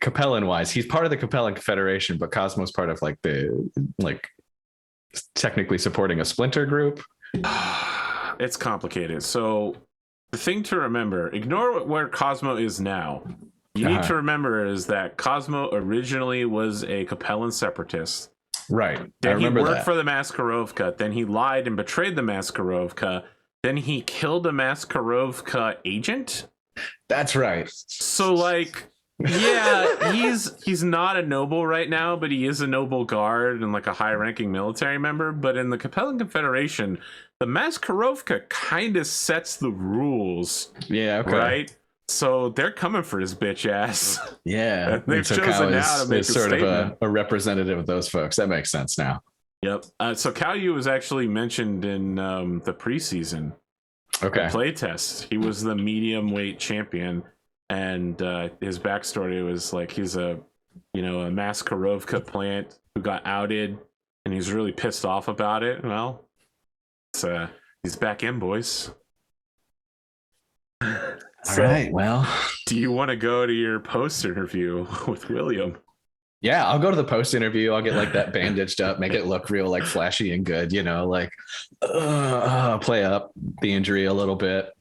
Capellan wise, he's part of the Capellan Confederation, but Cosmo's part of technically supporting a splinter group. It's complicated. So the thing to remember, ignore where Cosmo is now. You need to remember is that Cosmo originally was a Capellan separatist. Right. Then he worked for the Maskarovka. Then he lied and betrayed the Maskarovka. Then he killed a Maskarovka agent. That's right. So, like, yeah, he's not a noble right now, but he is a noble guard and like a high-ranking military member. But in the Capellan Confederation, the Maskarovka kind of sets the rules. Yeah. Okay. Right. So they're coming for his bitch ass. Yeah. They've chosen now to make a sort statement. of a representative of those folks. That makes sense now. Yep. So Kalyu was actually mentioned in the preseason playtest. He was the medium weight champion, and his backstory was like he's a Maskarovka plant who got outed, and he's really pissed off about it. Well, he's back in, boys. All right. Well, do you want to go to your post interview with William? Yeah, I'll go to the post interview. I'll get like that bandaged up, make it look real like flashy and good, play up the injury a little bit.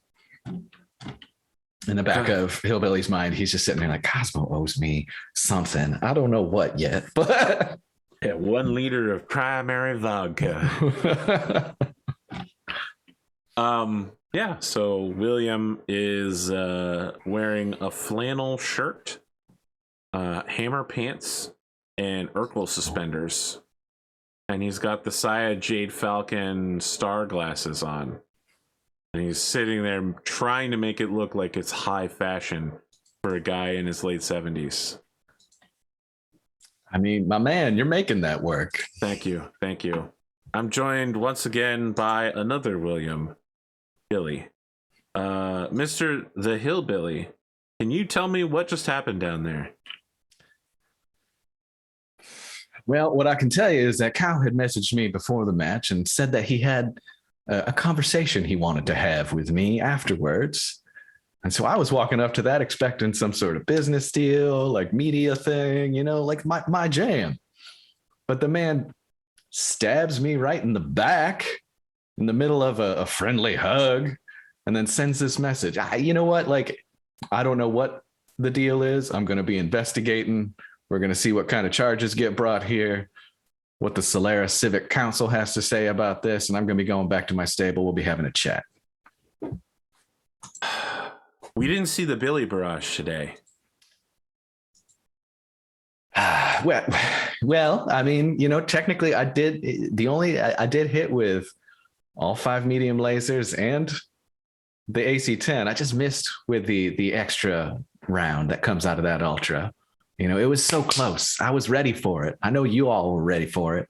In the back of Hillbilly's mind, he's just sitting there like, Cosmo owes me something. I don't know what yet, but 1 liter of primary vodka. Yeah, so William is wearing a flannel shirt, hammer pants, and Urkel suspenders. And he's got the Saya Jade Falcon star glasses on. And he's sitting there trying to make it look like it's high fashion for a guy in his late 70s. I mean, my man, you're making that work. Thank you. Thank you. I'm joined once again by another William. Billy. Mr. the Hillbilly, can you tell me what just happened down there? Well, what I can tell you is that Kyle had messaged me before the match and said that he had a conversation he wanted to have with me afterwards. And so I was walking up to that expecting some sort of business deal, like media thing, like my jam. But the man stabs me right in the back in the middle of a friendly hug, and then sends this message. You know what? Like, I don't know what the deal is. I'm going to be investigating. We're going to see what kind of charges get brought here, what the Solaris Civic Council has to say about this, and I'm going to be going back to my stable. We'll be having a chat. We didn't see the Billy barrage today. Well, I mean, technically I did. I did hit with all 5 medium lasers and the AC-10. I just missed with the extra round that comes out of that Ultra. It was so close. I was ready for it. I know you all were ready for it.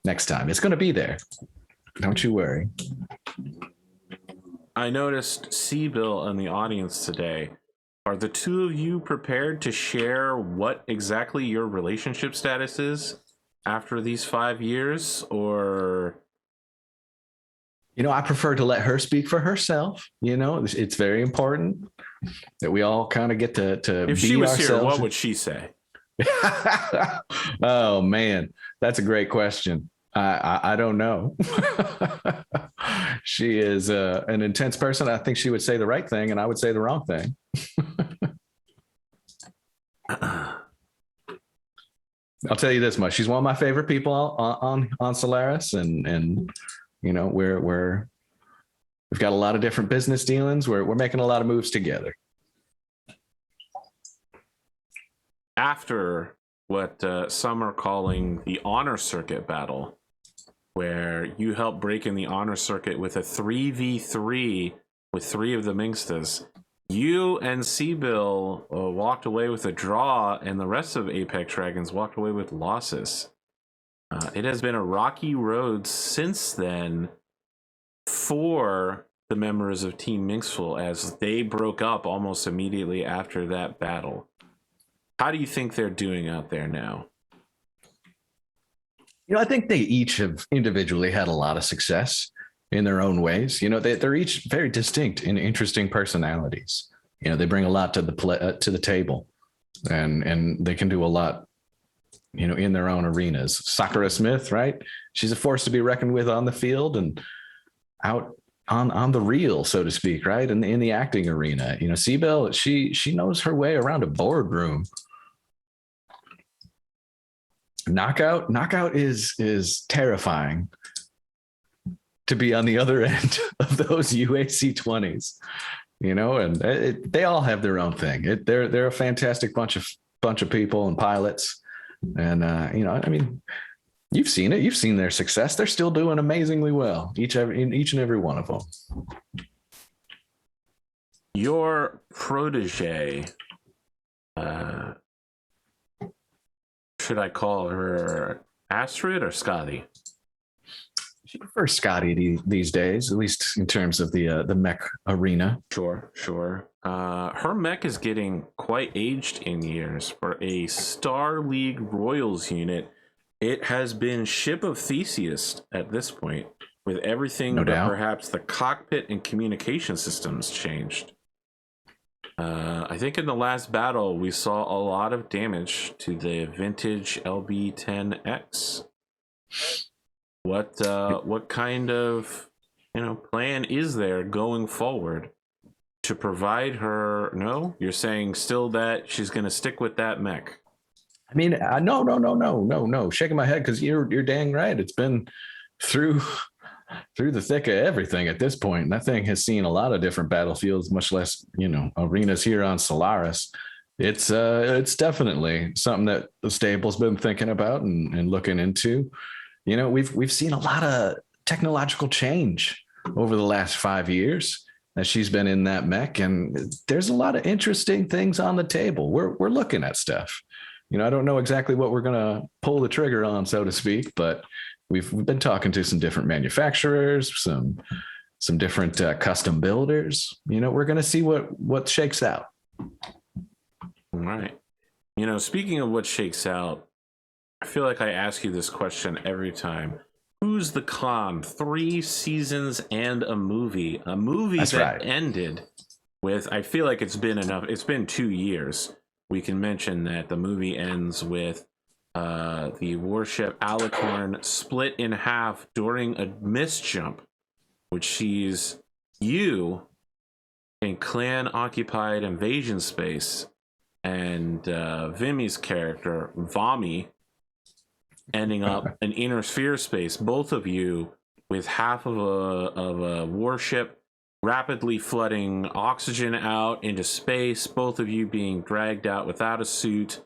Next time, it's going to be there. Don't you worry. I noticed C-Bill in the audience today. Are the two of you prepared to share what exactly your relationship status is? after these 5 years, or I prefer to let her speak for herself. It's very important that we all kind of get to if she be was here, ourselves. what would she say? Oh man, that's a great question. I don't know. She is an intense person. I think she would say the right thing, and I would say the wrong thing. I'll tell you this much: she's one of my favorite people on Solaris, and we've got a lot of different business dealings. We're making a lot of moves together. After what some are calling the honor circuit battle, where you helped break in the honor circuit with a 3v3 with 3 of the Mingstas, you and Seabill walked away with a draw, and the rest of Apex Dragons walked away with losses. It has been a rocky road since then for the members of Team Minxful, as they broke up almost immediately after that battle. How do you think they're doing out there now? I think they each have individually had a lot of success in their own ways. They're each very distinct and interesting personalities. They bring a lot to the table, and they can do a lot, in their own arenas. Sakura Smith, right? She's a force to be reckoned with on the field and out on the reel, so to speak, right? In the acting arena. Seabell, she knows her way around a boardroom. Knockout is terrifying to be on the other end of those UAC 20s, and they all have their own thing. They're a fantastic bunch of people and pilots, and you've seen it. You've seen their success. They're still doing amazingly well, each and every one of them. Your protege, should I call her Astrid or Scotty? She prefers Scotty these days, at least in terms of the mech arena. Sure. Her mech is getting quite aged in years. For a Star League Royals unit, it has been Ship of Theseus at this point, with everything No but doubt. perhaps the cockpit and communication systems changed. I think in the last battle, we saw a lot of damage to the vintage LB-10X. What kind of plan is there going forward to provide her? No, you're saying still that she's going to stick with that mech. No. Shaking my head because you're dang right. It's been through the thick of everything at this point. And that thing has seen a lot of different battlefields, much less, arenas here on Solaris. It's definitely something that the stable's been thinking about and looking into. We've seen a lot of technological change over the last 5 years as she's been in that mech, and there's a lot of interesting things on the table. We're looking at stuff. I don't know exactly what we're gonna pull the trigger on, so to speak, but we've been talking to some different manufacturers, some different custom builders. We're gonna see what shakes out. All right. Speaking of what shakes out, I feel like I ask you this question every time. Who's the con? 3 seasons and a movie. A movie That's that right. ended with, I feel like it's been enough. It's been 2 years. We can mention that the movie ends with the warship Alicorn split in half during a misjump, which sees you in clan-occupied invasion space, and Vimi's character, Vami, ending up in inner sphere space, both of you with half of a warship rapidly flooding oxygen out into space, both of you being dragged out without a suit,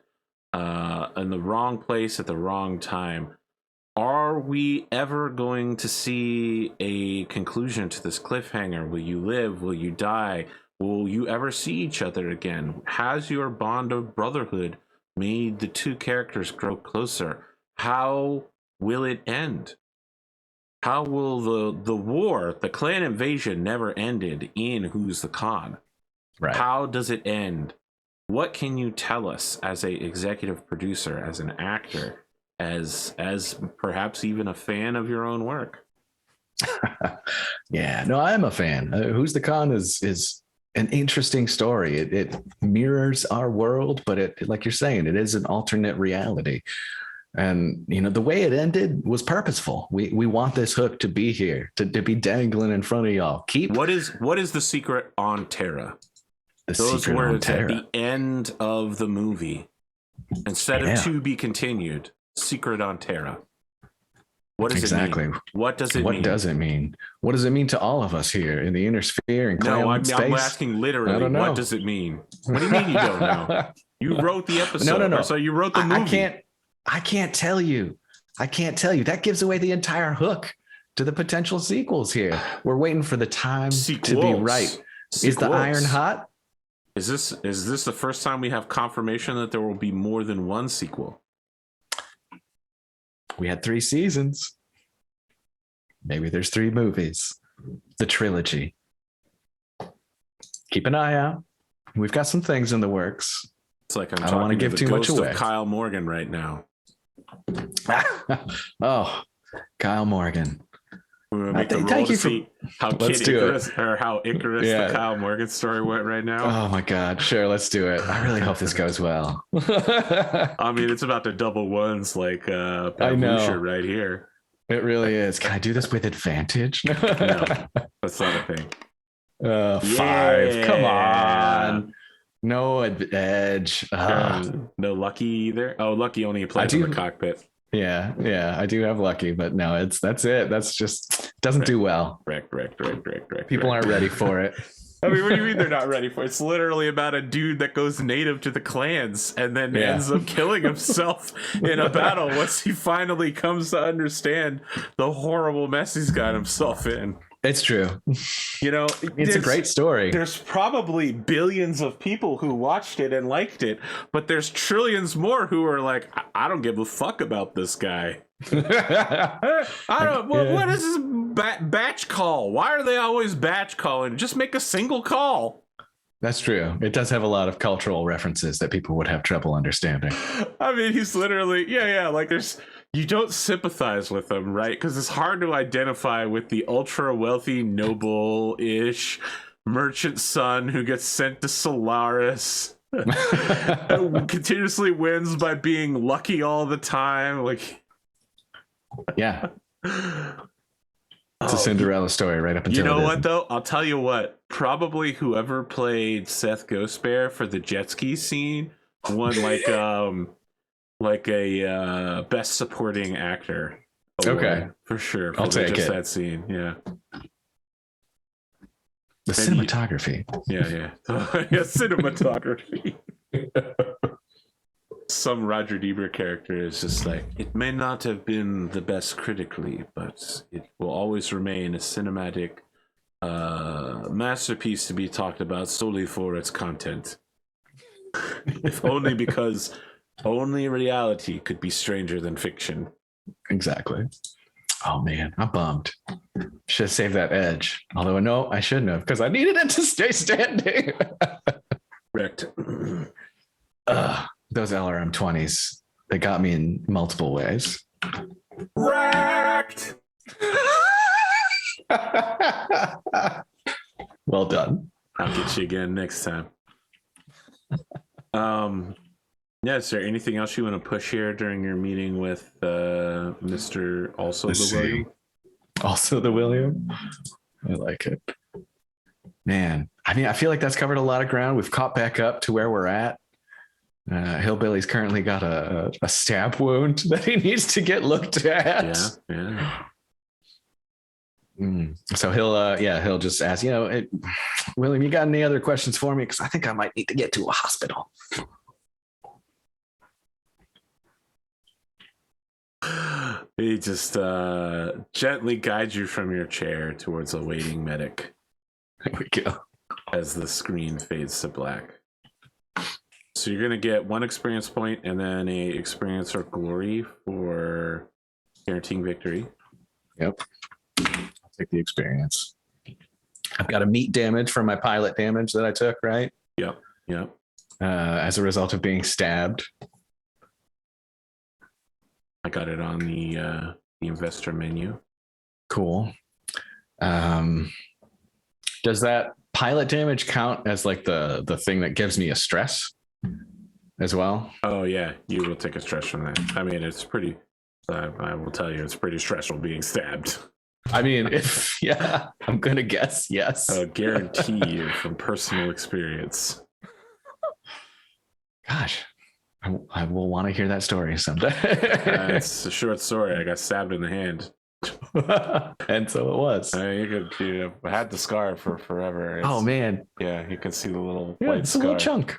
in the wrong place at the wrong time. Are we ever going to see a conclusion to this cliffhanger? Will you live? Will you die? Will you ever see each other again? Has your bond of brotherhood made the 2 characters grow closer? How will it end? How will the war, the clan invasion, never ended in Who's the Con? Right. How does it end? What can you tell us as a executive producer, as an actor, as perhaps even a fan of your own work. Yeah, no, I am a fan. Who's the Con is an interesting story. It mirrors our world, but it, like you're saying, it is an alternate reality. And the way it ended was purposeful. We want this hook to be here, to be dangling in front of y'all. What is the secret on Terra? Those words at the end of the movie, instead of to be continued. Secret on Terra. What does it mean? What does it mean? What does it mean? What does it mean to all of us here in the inner sphere and I'm asking literally. What does it mean? What do you mean you don't know? You wrote the episode. No. So you wrote the movie. I can't tell you. That gives away the entire hook to the potential sequels here. We're waiting for the time to be right. Is the iron hot? Is this the first time we have confirmation that there will be more than one sequel? We had 3 seasons. Maybe there's 3 movies. The trilogy. Keep an eye out. We've got some things in the works. It's like I don't want to give too much away. Of Kyle Morgan right now. Oh, Kyle Morgan. Thank you for how Icarus, the Kyle Morgan story went right now. Oh my God, sure, let's do it. I really hope this goes well. I mean, it's about to double ones like I know right here. It really is. Can I do this with advantage? No, that's not a thing. 5. Come on. No edge. No Lucky either. Oh, Lucky only applies in the cockpit. Yeah, I do have Lucky, but no, that's it. That's just doesn't do well. Correct. People aren't ready for it. I mean, what do you mean they're not ready for it? It's literally about a dude that goes native to the clans and then ends up killing himself in a battle once he finally comes to understand the horrible mess he's got himself in. It's true. It's a great story. There's probably billions of people who watched it and liked it, but there's trillions more who are like, I don't give a fuck about this guy. What is this batch call? Why are they always batch calling? Just make a single call. That's true. It does have a lot of cultural references that people would have trouble understanding. I mean, he's literally, like you don't sympathize with him, right? Because it's hard to identify with the ultra wealthy, noble-ish merchant son who gets sent to Solaris. Continuously wins by being lucky all the time. Yeah. It's a Cinderella story right up until what though? I'll tell you what. Probably whoever played Seth Ghostbear for the jet ski scene won like a best supporting actor award, okay, for sure. I'll take it. That scene, yeah. The cinematography. Yeah, cinematography. Some Roger Ebert character is just like, it may not have been the best critically, but it will always remain a cinematic masterpiece to be talked about solely for its content. If only because only reality could be stranger than fiction. Exactly. Oh man, I'm bummed. Should have saved that edge. Although no, I shouldn't have, because I needed it to stay standing. Correct. Those LRM 20s, they got me in multiple ways. Wrecked. Well done. I'll get you again next time. Is there anything else you want to push here during your meeting with Mr. William? Also the William? I like it. Man, I mean, I feel like that's covered a lot of ground. We've caught back up to where we're at. Hillbilly's currently got a stab wound that he needs to get looked at. Yeah. So he'll just ask, William, you got any other questions for me? Because I think I might need to get to a hospital. He just gently guides you from your chair towards a waiting medic. There we go. As the screen fades to black. So you're going to get 1 experience point and then a experience or glory for guaranteeing victory. Yep. I'll take the experience. I've got a meat damage from my pilot damage that I took, right? Yep. As a result of being stabbed. I got it on the investor menu. Cool. Does that pilot damage count as like the thing that gives me a stress as well? Oh yeah, you will take a stress from that. I mean, it's pretty. I will tell you, it's pretty stressful being stabbed. I mean, if yeah, I'm gonna guess yes. I guarantee you from personal experience. Gosh, I will want to hear that story someday. It's a short story. I got stabbed in the hand. And so it was. I had the scar for forever. Oh man. Yeah, you can see the little Yeah, white it's scar. a little chunk.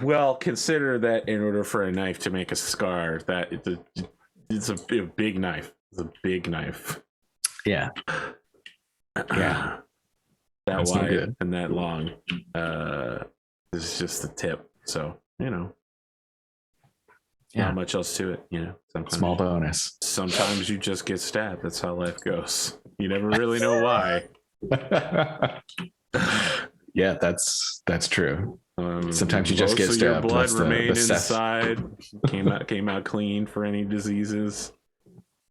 Well, consider that in order for a knife to make a scar, that it's a big knife. It's a big knife. Yeah. Yeah. That That's wide good. and that long. This is just the tip. So, Yeah. not much else to it, Sometimes, Small bonus. sometimes you just get stabbed. That's how life goes. You never really know why. Yeah, that's true. Sometimes you just Most get of your stabbed. blood That's the remained Seth. inside. came out clean for any diseases.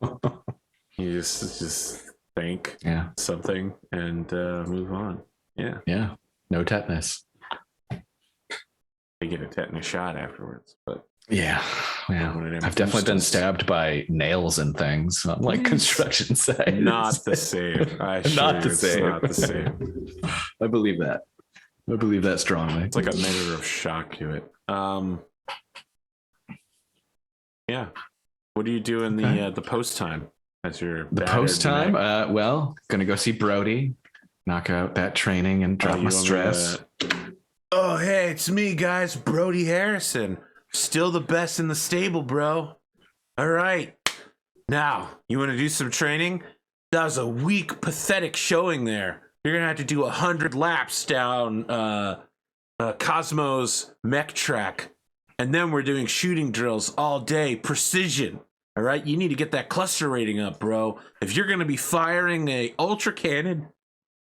You just think something and move on. Yeah. Yeah. No tetanus. They get a tetanus shot afterwards, but Yeah. I've definitely been stabbed by nails and things on like construction sites. Not the same. Not the same. Not the same. I believe that. I believe that strongly. It's like a measure of shock to it. Yeah. What do you do in the post time as your post time? Well, gonna go see Brody, knock out that training and drop my stress. Oh, hey, it's me, guys. Brody Harrison. Still the best in the stable, bro. All right. Now, you want to do some training? That was a weak, pathetic showing there. You're going to have to do 100 laps down Cosmo's Mech track. And then we're doing shooting drills all day. Precision. All right? You need to get that cluster rating up, bro. If you're going to be firing a ultra cannon,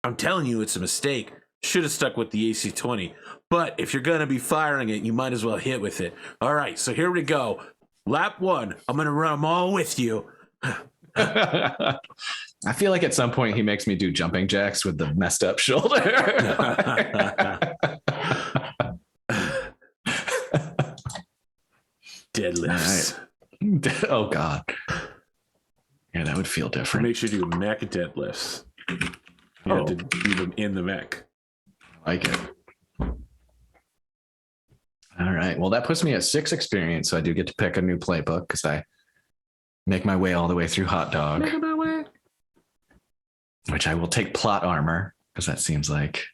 I'm telling you it's a mistake. Should have stuck with the AC-20. But if you're going to be firing it, you might as well hit with it. All right, so here we go. Lap 1. I'm going to run them all with you. I feel like at some point he makes me do jumping jacks with the messed up shoulder. Deadlifts. Right. Oh, God. Yeah, that would feel different. Make sure you do mech deadlifts. You have to do them in the mech. I like it. All right. Well, that puts me at 6 experience, so I do get to pick a new playbook because I make my way all the way through Hot Dog. Making my way. Which I will take plot armor because that seems like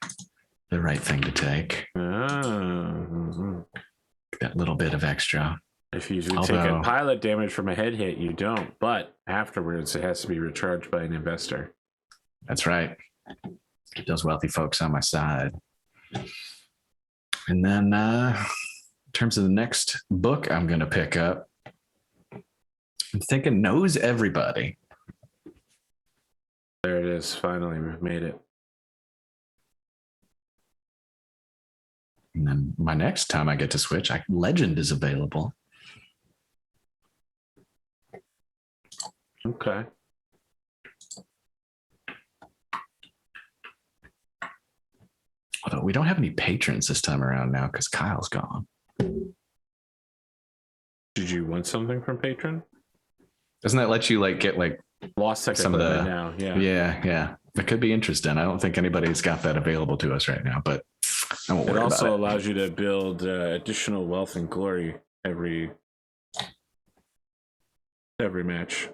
the right thing to take. That little bit of extra. If you take a pilot damage from a head hit, you don't. But afterwards, it has to be recharged by an investor. That's right. Get those wealthy folks on my side. And then in terms of the next book I'm going to pick up, I'm thinking Knows Everybody. There it is. Finally, we've made it. And then my next time I get to switch, Legend is available. Okay. Although we don't have any patrons this time around now because Kyle's gone. Did you want something from patron? Doesn't that let you like get like Lost Tech some of the now? Yeah. That could be interesting. I don't think anybody's got that available to us right now, but I won't worry about it. It also allows you to build additional wealth and glory every match.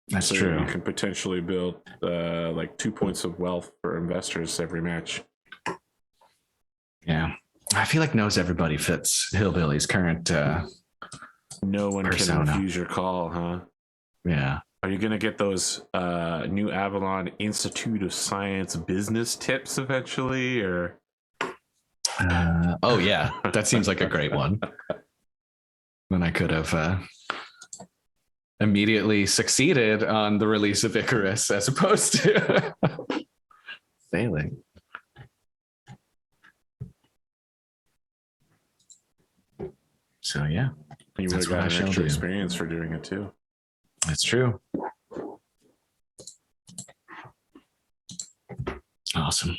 That's true. You can potentially build like 2 points of wealth for investors every match. Yeah. I feel like Knows Everybody fits Hillbilly's current no one persona. can refuse your call, huh? Yeah. Are you going to get those new Avalon Institute of Science business tips eventually, or? Oh yeah, that seems like a great one. Then I could have immediately succeeded on the release of Icarus as opposed to failing. So yeah. You would That's have what I got an shall extra do. experience for doing it too. That's true. Awesome.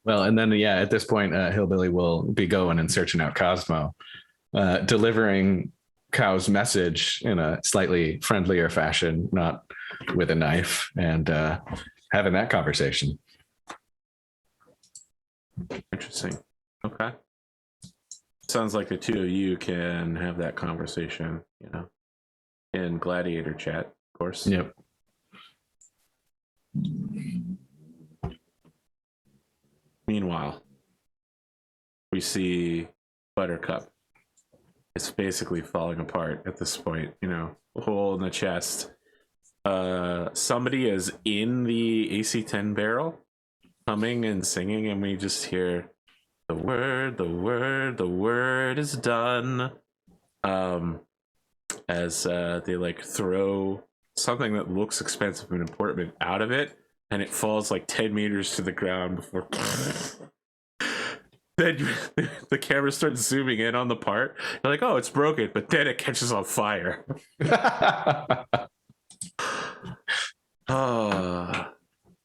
Well, and then yeah, at this point, Hillbilly will be going and searching out Cosmo, delivering Cow's message in a slightly friendlier fashion, not with a knife, and having that conversation. Interesting. Okay. Sounds like the two of you can have that conversation, you know, in Gladiator chat, of course. Yep. Meanwhile, we see Buttercup. It's basically falling apart at this point, you know, a hole in the chest. Somebody is in the AC-10 barrel, humming and singing, and we just hear the word, the word, the word is done. As they like throw something that looks expensive and important out of it, and it falls like 10 meters to the ground before then the camera starts zooming in on the part. You're like, oh, it's broken, but then it catches on fire. Oh,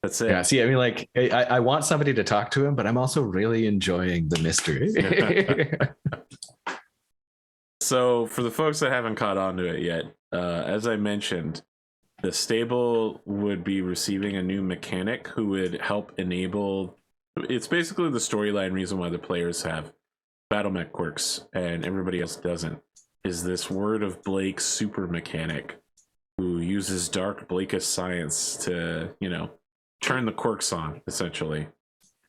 that's it. Yeah, see, I mean, like, I want somebody to talk to him, but I'm also really enjoying the mystery. So for the folks that haven't caught on to it yet, as I mentioned, the stable would be receiving a new mechanic who would help enable. It's basically the storyline reason why the players have battle mech quirks and everybody else doesn't, is this Word of Blake super mechanic who uses dark Blakist science to, you know, turn the quirks on, essentially,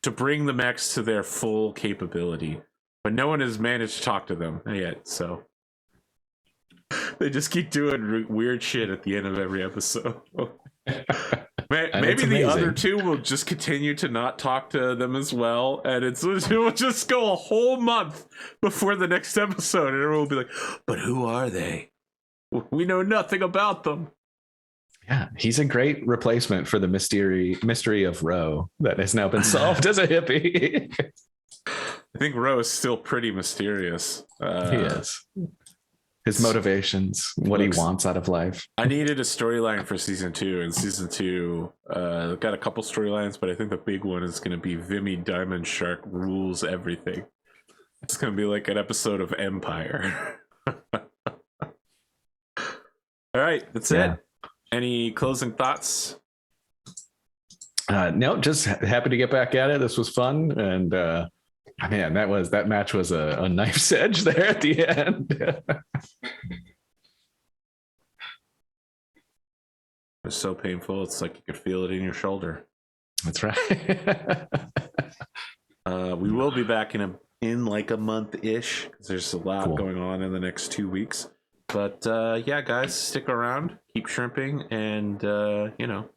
to bring the mechs to their full capability. But no one has managed to talk to them yet, so they just keep doing weird shit at the end of every episode. Maybe the other two will just continue to not talk to them as well, and it will just go a whole month before the next episode, and everyone will be like, but who are they? We know nothing about them. Yeah, he's a great replacement for the mystery of Ro that has now been solved as a hippie. I think Ro is still pretty mysterious. He is. His motivations, what he wants out of life. I needed a storyline for season 2, and season 2 got a couple storylines, but I think the big one is going to be Vimy Diamond Shark rules everything. It's going to be like an episode of Empire. All right, that's it. Any closing thoughts? No, just happy to get back at it. This was fun, and man, that match was a knife's edge there at the end. It's so painful. It's like you could feel it in your shoulder. That's right. We will be back in like a month-ish, because there's a lot going on in the next 2 weeks. But yeah, guys, stick around, keep shrimping, and you know,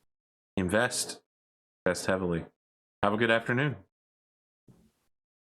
invest heavily. Have a good afternoon.